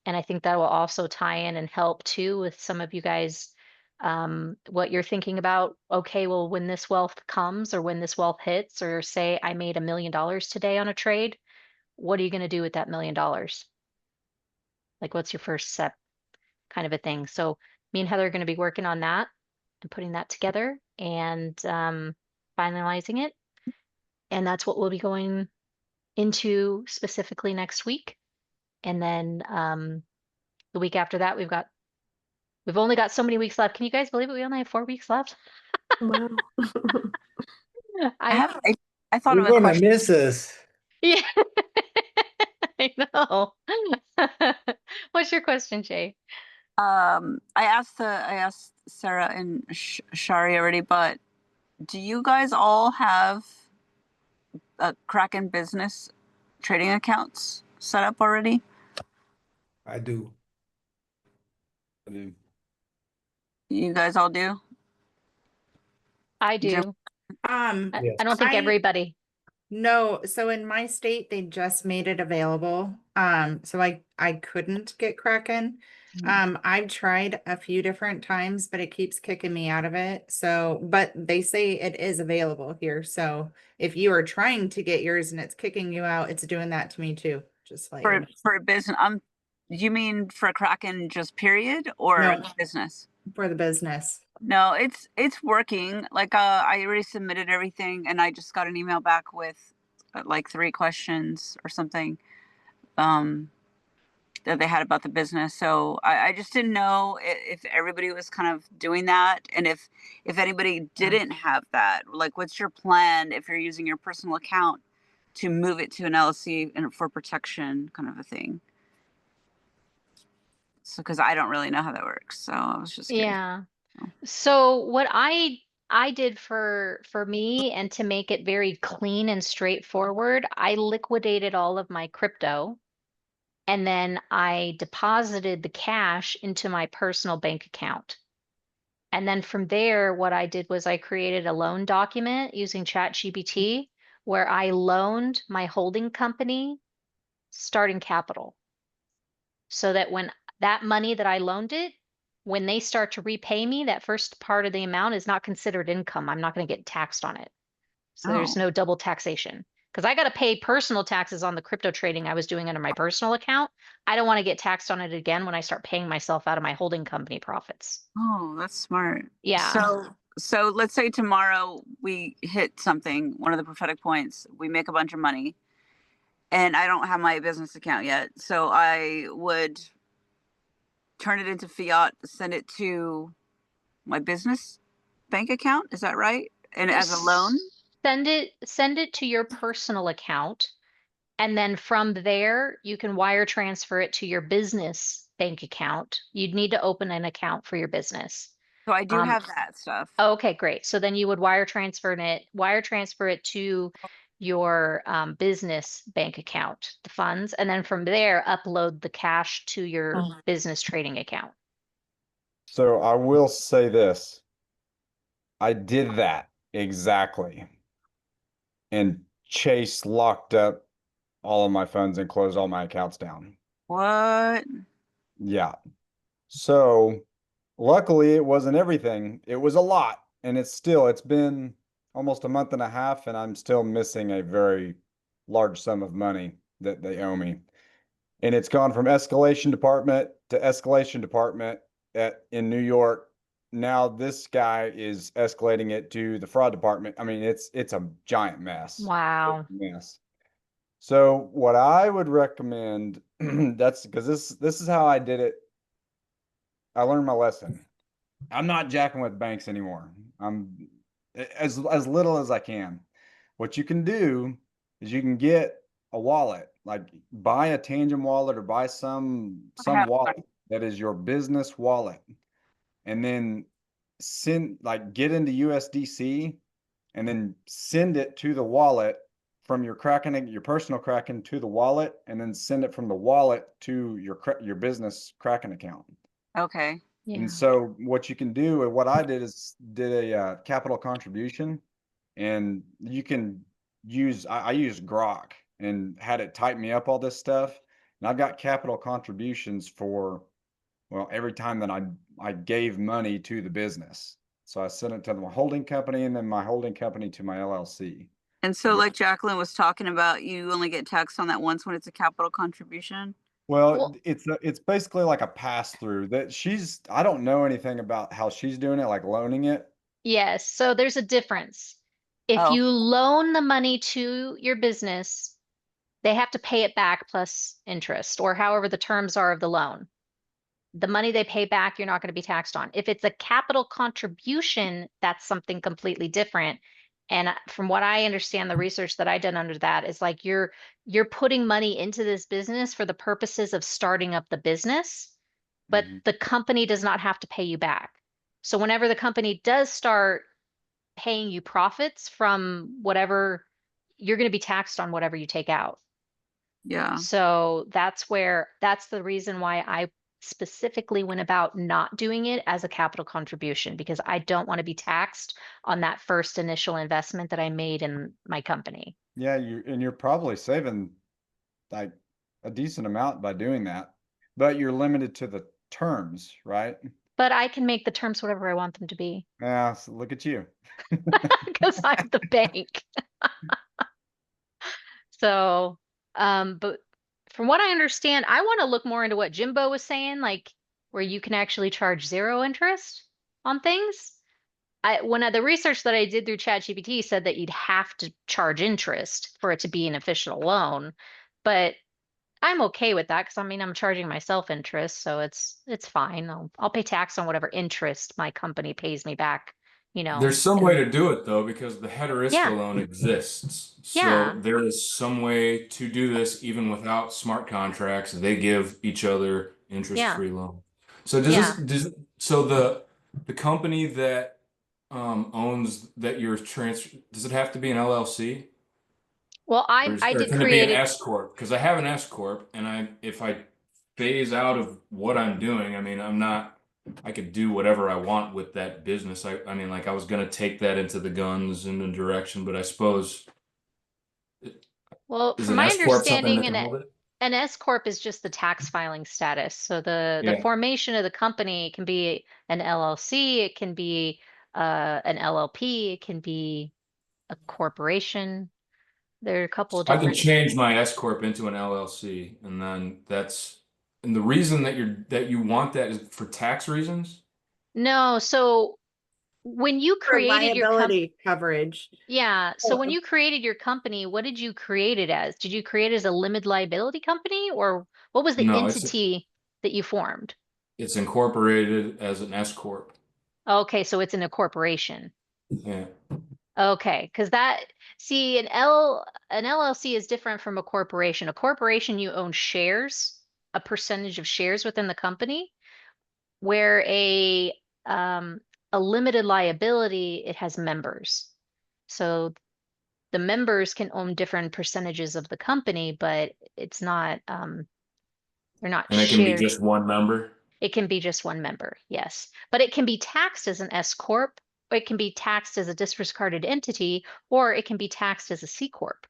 And I think that will also tie in and help too with some of you guys, what you're thinking about. Okay, well, when this wealth comes or when this wealth hits, or say I made $1 million today on a trade, what are you going to do with that $1 million? Like, what's your first step, kind of a thing. So me and Heather are going to be working on that and putting that together and finalizing it. And that's what we'll be going into specifically next week. And then the week after that, we've only got so many weeks left. Can you guys believe it? We only have 4 weeks left. Wow. I I have I thought of You're a gonna question. miss us. yeah, I know. What's your question, Jay? I asked Sarah and Shari already, but do you guys all have Kraken business trading accounts set up already? I do. You guys all do? I Jim? do. Um, Yes. I don't think I everybody. No, so in my state, they just made it available. So I couldn't get Kraken. I've tried a few different times, but it keeps kicking me out of it. So, but they say it is available here. So if you are trying to get yours and it's kicking you out, it's doing that to me too. Just like you know. For business, you mean for Kraken just period or No, business? for the business. No, it's working. Like I already submitted everything and I just got an email back with like 3 questions or something um that they had about the business. So I just didn't know if everybody was kind of doing that, and if anybody didn't have that, like what's your plan if you're using your personal account to move it to an LLC and for protection kind of a thing. So because I don't really know how that works. So I was just curious. Yeah. So what I did for me, and to make it very clean and straightforward, I liquidated all of my crypto, and then I deposited the cash into my personal bank account. And then from there, what I did was I created a loan document using ChatGPT where I loaned my holding company starting capital, so that when that money that I loaned it, when they start to repay me, that first part of the amount is not considered income. I'm not going to get taxed on it. So there's Oh, no double taxation. Because I got to pay personal taxes on the crypto trading I was doing under my personal account. I don't want to get taxed on it again when I start paying myself out of my holding company profits. oh, that's smart. Yeah. So let's say tomorrow we hit something, one of the prophetic points, we make a bunch of money, and I don't have my business account yet. So I would turn it into fiat, send it to my business bank account. Is that right? And as a loan? Send it to your personal account, and then from there you can wire transfer it to your business bank account. You'd need to open an account for your business. So I do Um, have that stuff. okay, great. So then you would wire transfer it to your business bank account, the funds, and then from there upload the cash to your business trading account. So I will say this. I did that. Exactly. And Chase locked up all of my funds and closed all my accounts down. What? Yeah. So luckily it wasn't everything. It was a lot. And it's been almost a month and a half, and I'm still missing a very large sum of money that they owe me. And it's gone from escalation department to escalation department in New York. Now this guy is escalating it to the fraud department. I mean, it's a giant mess. It's Wow. a mess. So what I would recommend, that's because this is how I did it. I learned my lesson. I'm not jacking with banks anymore. I'm as little as I can. What you can do is you can get a wallet, like buy a Tangent wallet or buy I some have wallet one. that is your business wallet, and then get into USDC and then send it to the wallet from your personal Kraken to the wallet, and then send it from the wallet to your business Kraken account. Okay. And Yeah. so what you can do, and what I did is did a capital contribution, and you can I used Grok and had it type me up all this stuff. And I've got capital contributions for, well, every time that I gave money to the business. So I sent it to my holding company and then my holding company to my LLC. And so, like Jacqueline was talking about, you only get taxed on that once when it's a capital contribution. Well, Well, it's basically like a pass through that I don't know anything about how she's doing it, like loaning it. yes. So there's a difference. If Oh, you loan the money to your business, they have to pay it back plus interest or however the terms are of the loan. The money they pay back, you're not going to be taxed on. If it's a capital contribution, that's something completely different. And from what I understand, the research that I done under that is like you're putting money into this business for the purposes of starting up the business, but Mhm. the company does not have to pay you back. So whenever the company does start paying you profits from whatever, you're going to be taxed on whatever you take out. yeah. So that's the reason why I specifically went about not doing it as a capital contribution because I don't want to be taxed on that first initial investment that I made in my company. Yeah, you're probably saving like a decent amount by doing that, but you're limited to the terms, right? But I can make the terms whatever I want them to be Yeah, so look at you. because I'm the bank. So, but from what I understand, I want to look more into what Jimbo was saying, like where you can actually charge zero interest on things. The research that I did through ChatGPT said that you'd have to charge interest for it to be an official loan, but I'm okay with that because I mean I'm charging myself interest, so it's fine. I'll pay tax on whatever interest my company pays me back, There's some way and to do it though, because the header yeah, loan exists. So yeah, there is some way to do this even without smart contracts. They give each other yeah, interest-free loan. So yeah. so the company that owns that you're transfer, does it have to be an LLC? Well, I Or did can it be create an it. S corp? Because I have an S corp, and if I phase out of what I'm doing, I mean, I could do whatever I want with that business. I mean, like I was gonna take that into the guns in the direction, but I suppose Well, is from an my S corp something that understanding, can hold it? an S corp is just the tax filing status. So the Yeah, formation of the company can be an LLC, it can be an LLP, it can be a corporation. There are a couple of I can different. change my S corp into an LLC, and then and the reason that you want that is for tax reasons. No, so when you For created your liability coverage. yeah, so when Oh, you created your company, what did you create it as? Did you create it as a limited liability company or what was the No, entity that you formed? it's incorporated as an S corp. Okay, so it's in a corporation. Yeah. Okay, because see, an LLC is different from a corporation. A corporation, you own shares, a percentage of shares within the company, where um, a limited liability, it has members. So the members can own different percentages of the company, but it's not they're not And it can be shared. just one member. It can be just one member, yes. But it can be taxed as an S corp it can be taxed as a disregarded entity, or it can be taxed as a C corp.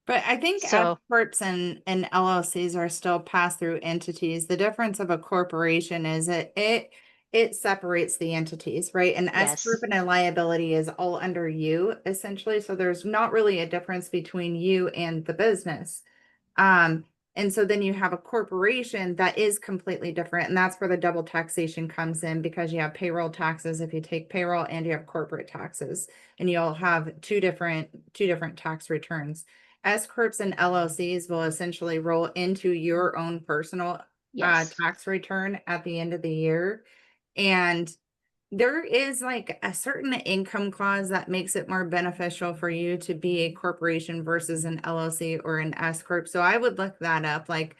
But I think S So corps and LLCs are still pass-through entities. The difference of a corporation is it separates the entities, right? An S corp yes, and a liability is all under you essentially. So there's not really a difference between you and the business. And so then you have a corporation that is completely different, and that's where the double taxation comes in, because you have payroll taxes if you take payroll, and you have corporate taxes, and you'll have two different tax returns. S corps and LLCs will essentially roll into your own personal yes, tax return at the end of the year. And there is like a certain income clause that makes it more beneficial for you to be a corporation versus an LLC or an S corp. So I would look that up. Like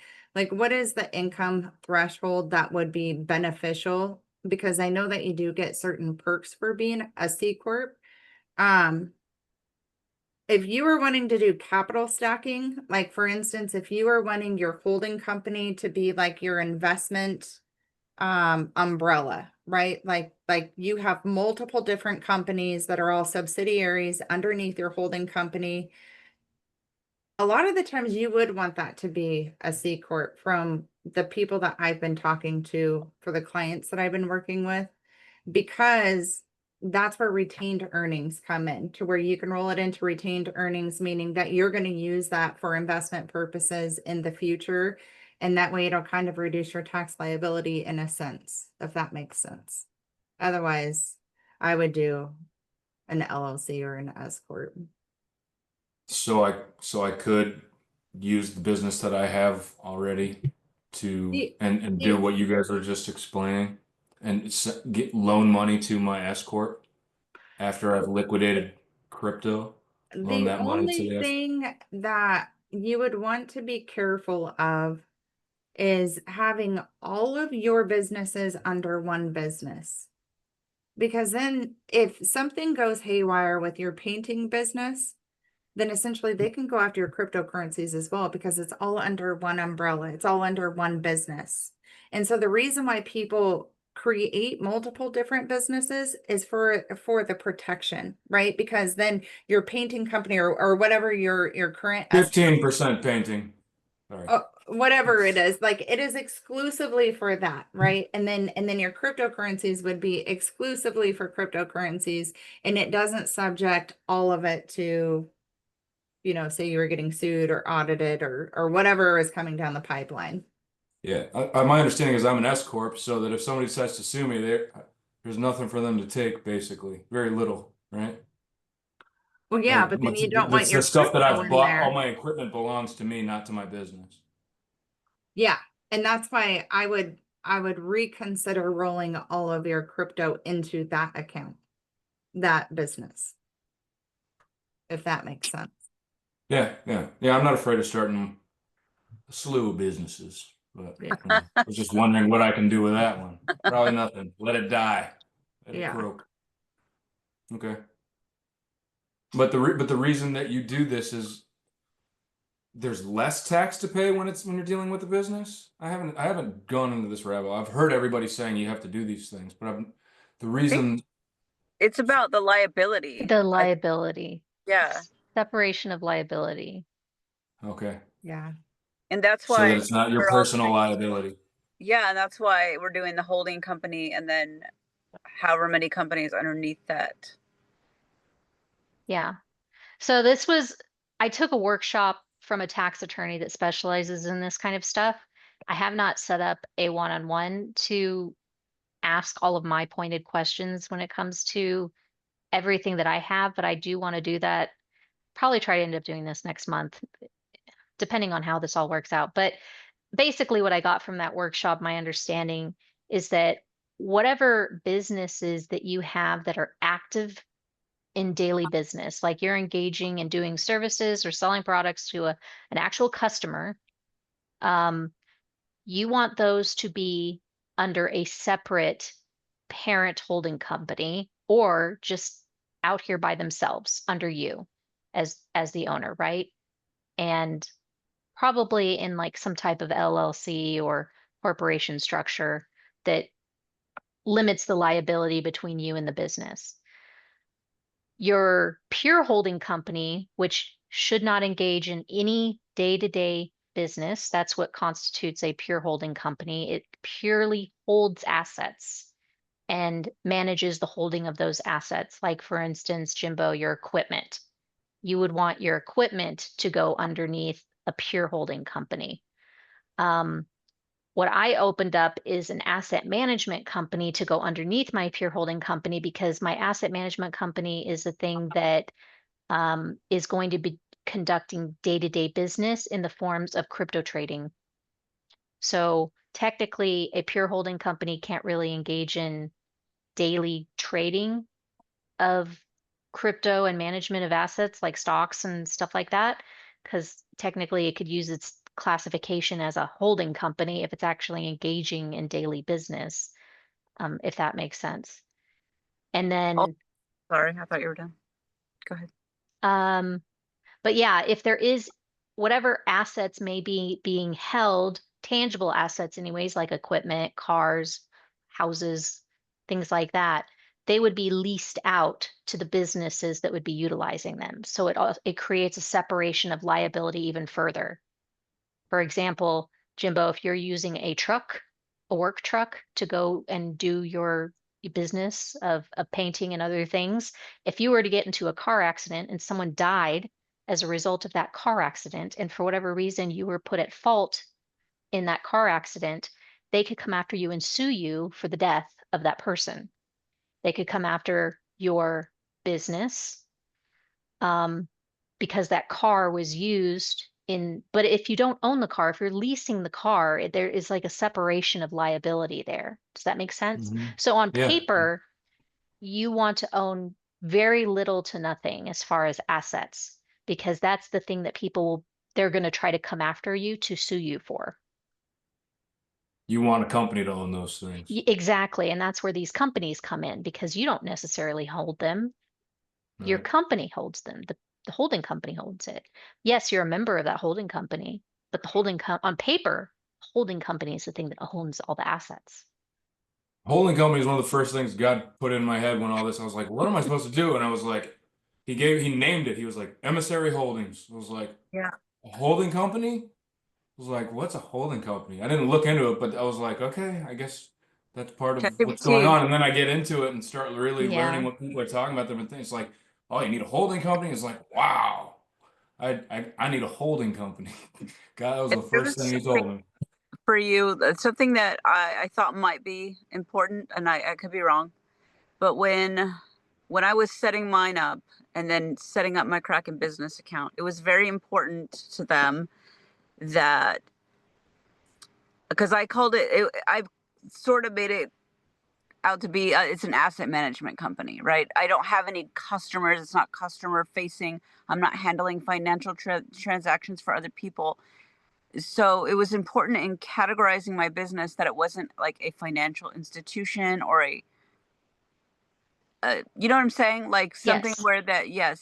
what is the income threshold that would be beneficial? Because I know that you do get certain perks for being a C corp. If you were wanting to do capital stacking, like for instance, if you were wanting your holding company to be like your investment umbrella, right? Like you have multiple different companies that are all subsidiaries underneath your holding company. A lot of the times you would want that to be a C corp from the people that I've been talking to for the clients that I've been working with, because that's where retained earnings come in, to where you can roll it into retained earnings, meaning that you're going to use that for investment purposes in the future. And that way it'll kind of reduce your tax liability in a sense, if that makes sense. Otherwise, I would do an LLC or an S corp. So I could use the business that I have already to The, and do the, what you guys were just explaining and get loan money to my S corp after I've liquidated crypto, loan the that money to only the S. thing that you would want to be careful of is having all of your businesses under one business. Because then if something goes haywire with your painting business, then essentially they can go after your cryptocurrencies as well, because it's all under one umbrella. It's all under one business. And so the reason why people create multiple different businesses is for the protection, right? Because then your painting company or whatever your current 15% painting. Sorry. whatever it is, like it is exclusively for that, right? And then your cryptocurrencies would be exclusively for cryptocurrencies, and it doesn't subject all of it to, say you were getting sued or audited or whatever is coming down the pipeline. Yeah, my understanding is I'm an S corp, so that if somebody decides to sue me, there's nothing for them to take, basically, very little, right? Well, yeah, Like but then you don't want that's the your stuff that crypto I've in bought. All there. my equipment belongs to me, not to my business. Yeah. And that's why I would reconsider rolling all of your crypto into that account, that business, if that makes sense. Yeah, yeah, yeah. I'm not afraid of starting a slew of businesses, but Yeah. I was just wondering what I can do with that one. Probably nothing. Let it die. Let it Yeah. croak. Okay. But the reason that you do this is there's less tax to pay when you're dealing with a business. I haven't gone into this rabbit hole. I've heard everybody saying you have to do these things, but the reason. It's about the liability. the liability, Yeah. separation of liability. Okay. Yeah. And that's So that why it's not your we're all personal liability. yeah, and that's why we're doing the holding company and then however many companies underneath that. Yeah. So I took a workshop from a tax attorney that specializes in this kind of stuff. I have not set up a one-on-one to ask all of my pointed questions when it comes to everything that I have, but I do want to do that. Probably try to end up doing this next month, depending on how this all works out. But basically, what I got from that workshop, my understanding is that whatever businesses that you have that are active in daily business, like you're engaging and doing services or selling products to an actual customer, um, you want those to be under a separate parent holding company or just out here by themselves under you as the owner, right? And probably in like some type of LLC or corporation structure that limits the liability between you and the business. Your pure holding company, which should not engage in any day-to-day business, that's what constitutes a pure holding company. It purely holds assets and manages the holding of those assets. Like, for instance, Jimbo, your equipment. You would want your equipment to go underneath a pure holding company. What I opened up is an asset management company to go underneath my pure holding company, because my asset management company is the thing that is going to be conducting day-to-day business in the forms of crypto trading. So technically, a pure holding company can't really engage in daily trading of crypto and management of assets like stocks and stuff like that, because technically it could use its classification as a holding company if it's actually engaging in daily business, if that makes sense. And Oh, then, sorry, I thought you were done. Go ahead. but yeah, if there is whatever assets may be being held, tangible assets anyways, like equipment, cars, houses, things like that, they would be leased out to the businesses that would be utilizing them. So it creates a separation of liability even further. For example, Jimbo, if you're using a truck, a work truck to go and do your business of painting and other things, if you were to get into a car accident and someone died as a result of that car accident, and for whatever reason you were put at fault in that car accident, they could come after you and sue you for the death of that person. They could come after your business, because that car was used in, but if you don't own the car, if you're leasing the car, there is like a separation of liability there. Does that make sense? Mhm. So on Yeah. paper, you want to own very little to nothing as far as assets, because that's the thing that they're going to try to come after you to sue you for. You want a company to own those things. Exactly. And that's where these companies come in, because you don't necessarily hold them. Your Right. company holds them. The holding company holds it. Yes, you're a member of that holding company, but the on paper, holding company is the thing that owns all the assets. Holding company is one of the first things God put in my head when all this. I was like, what am I supposed to do? And I was like, he named it. He was like, Emissary Holdings. I was like, Yeah. a holding company? I was like, what's a holding company? I didn't look into it, but I was like, okay, I guess that's part of what's going ChatGPT. on. And then I get into it and start really learning Yeah. what people are talking about, different things. Like, oh, you need a holding company? It's like, wow, I need a holding company. God, that was If the there first was thing he something told me. for you, something that I thought might be important, and I could be wrong, but when I was setting mine up and then setting up my Kraken business account, it was very important to them that, because I called I sort of made it out to be it's an asset management company, right? I don't have any customers. It's not customer facing. I'm not handling financial transactions for other people. So it was important in categorizing my business that it wasn't like a financial institution or you know what I'm saying? Like something Yes. where that, yeah.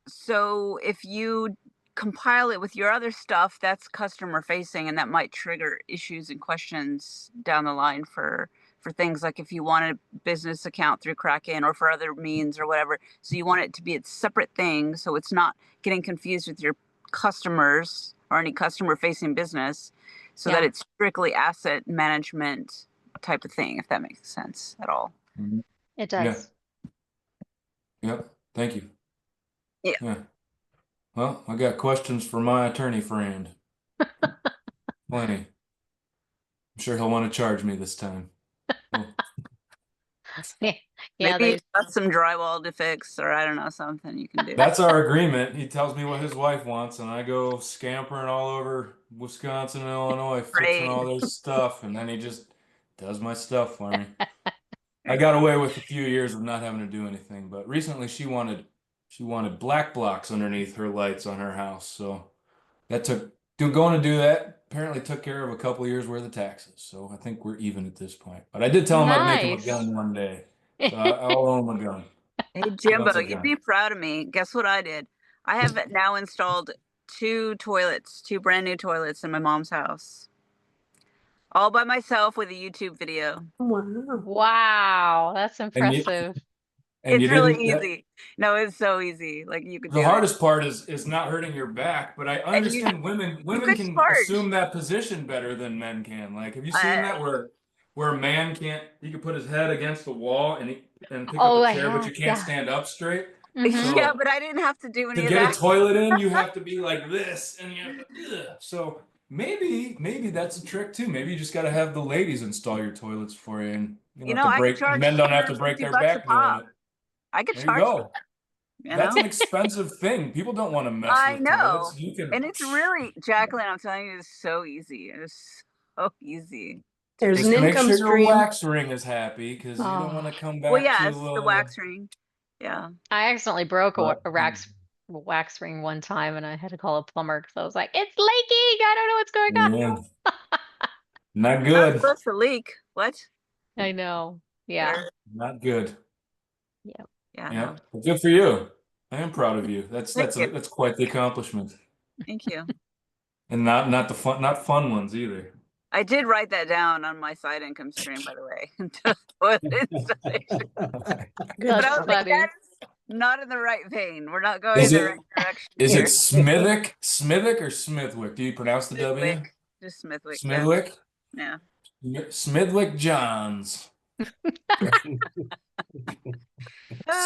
So if you compile it with your other stuff, that's customer facing, and that might trigger issues and questions down the line for things like if you want a business account through Kraken or for other means or whatever. So you want it to be a separate thing, so it's not getting confused with your customers or any customer facing business, so that Yeah, it's strictly asset management type of thing, if that makes sense at all. Mhm. it Yeah. does. Yep. Thank you. Yeah. Yeah. Well, I got questions for my attorney friend. Plenty. I'm sure he'll want to charge me this time. Oh, Yeah, yeah, Maybe they he's got some drywall to fix, or I don't know, something you can do. that's our agreement. He tells me what his wife wants, and I go scampering all over Wisconsin and Illinois fixing Great. all their stuff, and then he just does my stuff for me. I got away with a few years of not having to do anything, but recently she wanted black blocks underneath her lights on her house, so that going to do that apparently took care of a couple of years worth of taxes. So I think we're even at this point. But I did tell him I'd make him a nice. gun one day, so I'll own him a gun. Hey, He wants Jimbo, a you'd gun. be proud of me. Guess what I did? I have now installed two brand new toilets in my mom's house, all by myself with a YouTube video. Wow. Wow, that's And you impressive. and you It's really didn't. easy. No, it's so easy. Like you could The do it. hardest part is not hurting your back, but I And you understand women could can sparge. assume that position better than men can. Like, have you seen that where a man can't, he could put his head against the wall and pick up Oh, a I chair, but have. you can't Yeah. stand up straight. Mhm. Yeah, So but I didn't have to do to any of get a that. toilet in, you have to be like this, and you have to, ugh. So maybe that's a trick too. Maybe you just got to have the ladies install your toilets for you, and you don't You have know, to I could break. charge Men don't have to break 250 their bucks a back doing pop. it. I could There you charge go. that, you That's know? an expensive thing. People don't want to mess I with know. toilets. You can. And it's really, Jacqueline, I'm telling you, it's so easy. It's so easy. There's Just an make income sure your stream. wax ring is happy, because you don't want Oh, to come Well, back yes, the to. wax ring. Yeah. I accidentally broke But, a wax ring one time, and I had to call a plumber because I was like, "It's leaking. I don't know what's going on." yeah, not It's not good. supposed to leak. What? I know. Yeah. There. Not good. Yeah. Yeah, Yeah, no. but good for you. I am proud of you. That's Thank you. that's quite the accomplishment, Thank you. and not fun ones either. I did write that down on my side income stream, by the way. Toilet installation. Good But I was That's job. like, funny. that's not in the right vein. We're not going Is in the it right direction is it here. Smithick or Smithwick? Do you pronounce the W? Smithwick. Just Smithwick. Yeah. Smithwick? Yeah. Smithwick Johns.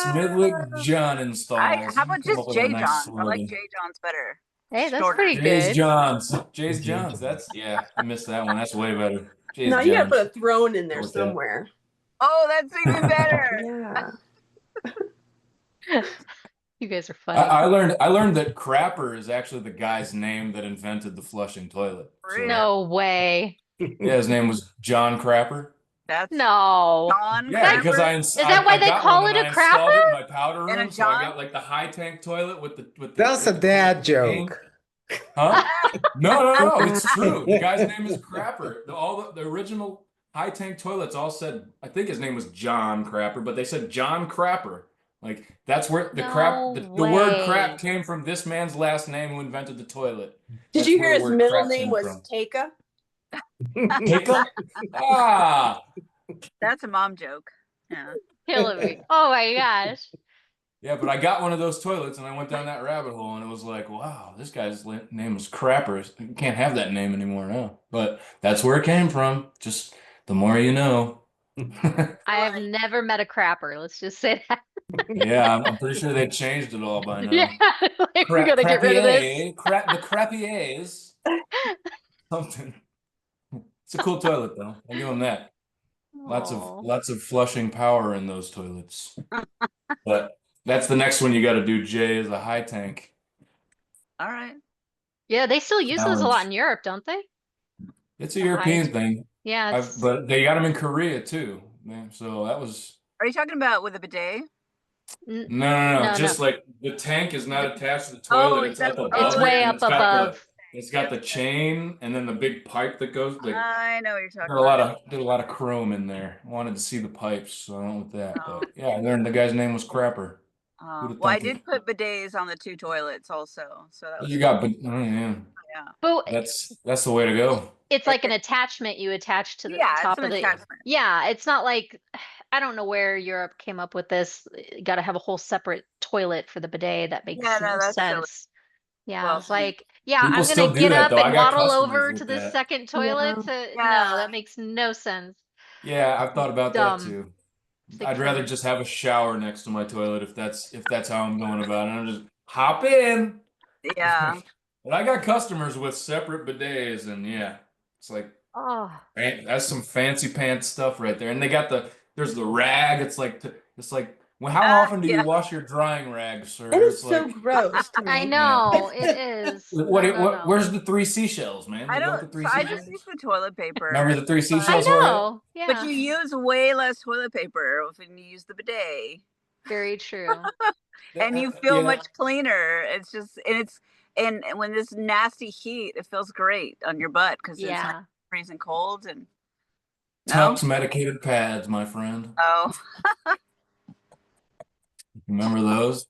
Smithwick Uh, John installs. how about Come just up with a J nice Johns? I like slogan. J Johns better. Hey, that's Shorter. pretty Jay's good. Johns. Jay's Johns. That's I missed that one. That's way better. Jay's No, you gotta Johns. put a throne in there Go with that. somewhere. Oh, that's even better. Yeah. You guys are I, funny. I learned that Crapper is actually the guy's name that invented the flushing toilet. So, No way. yeah, his name was John Crapper. That's No. John Yeah, because Crapper Is that why I they got call one it and a I installed it in crapper? my powder and a room. So I John. got like the high tank toilet with the That's a with the dad tank. joke. Huh? No, it's true. The guy's name is Crapper. The original high tank toilets all said, I think his name was John Crapper, but they said John Crapper. Like that's where the crap, No the word crap way. came from this man's last name who invented the toilet. Did That's you where hear the his word middle crap name came was from. Taka? Hiccup? Ah, That's a mom joke. Yeah. Killing me. Oh my gosh. yeah, but I got one of those toilets and I went down that rabbit hole and it was like, wow, this guy's name is Crapper. You can't have that name anymore now. But that's where it came from. Just the more you know. I have never met a crapper. Let's just say that. Yeah, I'm pretty sure they changed it all by now. Yeah. Like, we gotta get rid of this. The crappiers. Something. It's a cool toilet though. I'll give them that. Aw. Lots of flushing power in those toilets. But that's the next one you got to do, Jay, is a high tank. All right. Yeah, they still use those a lot Challenge. in Europe, don't they? It's a The European high- thing. Yeah, it's But they got them in Korea too. Man, so that was Are you talking about with a bidet? no. No, Just no. like the tank is not attached to the Oh, toilet. it's It's up got- above It's it, way and up above. It's got the chain and then the big pipe that goes. Like, I know what you're talking did a lot of chrome in there. Wanted to see the pipes, so I went with that. Oh. But yeah, I learned the guy's name was Crapper. Who'da Well, I thunk it? did put bidets on the 2 toilets also. So that was You got, but oh, yeah, But that's the way to go. it's like an attachment you attach to the Yeah, it's top an of the. attachment. Yeah, it's not like I don't know where Europe came up with this. Got to have a whole separate toilet for the bidet. That makes Yeah, no, no that's silly. sense. Yeah, Well, it's like, yeah, People I'm still gonna do get that, up though. I and got waddle customers over with to the that. second toilet to no, Yeah. that makes no sense. Yeah, I've thought about that Dumb. too. Sick I'd rather fun. just have a shower next to my toilet if that's how I'm going about it. I'm just hop in. Yeah. But I got customers with separate bidets, and yeah, it's like Oh, that's some fancy pants stuff right there. And they got there's the rag. It's like well, how Ah, often do yeah. you wash your drying rag, sir? It is It's so like, gross to me. I know it is. what? No. Where's the 3 seashells, man? I You don't. want the 3 So I seashells? just use the toilet paper. Remember the 3 I seashells were it? know. But Yeah, you use way less toilet paper when you use the bidet, very true. and you feel Yeah. much cleaner. It's just, and when this nasty heat, it feels great on your butt because it's not Yeah. freezing cold. And no, Tux medicated pads, my friend. oh, Remember those?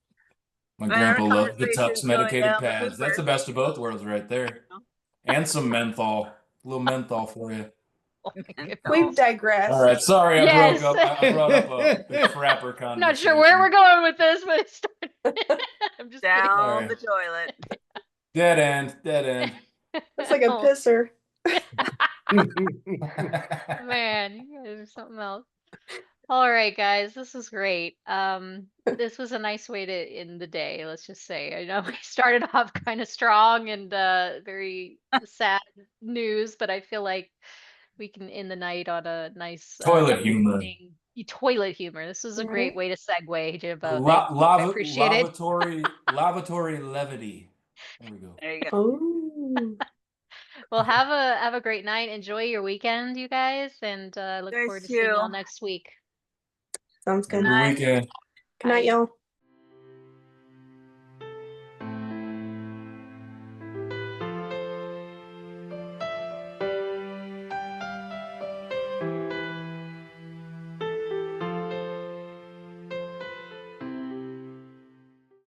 My Our grandpa loved the conversation's Tux going medicated down the pads. That's the pooper. best of both worlds right there. And some menthol. A little menthol for you. Oh my goodness. We've digressed. All right, sorry, Yes. I brought up the crapper conversation. Not sure where we're going with this, but it's starting. I'm just kidding. Down Sorry. the toilet. Dead end, dead end. It's like a Oh, pisser. man, you guys are something else. All right, guys, this was great. This was a nice way to end the day, let's just say. I know we started off kind of strong and very sad news, but I feel like we can end the night on a nice Toilet humor. uplifting- toilet humor. This was a great Right. way to segue, Jimbo. Thank you. I appreciate it. Lavatory levity. There we go. There you go. Oh. Well, have a great night. Enjoy your weekend, you guys, and I look Guys forward to seeing y'all too. next week. Sounds Have a good. good weekend. Good night, Bye. y'all.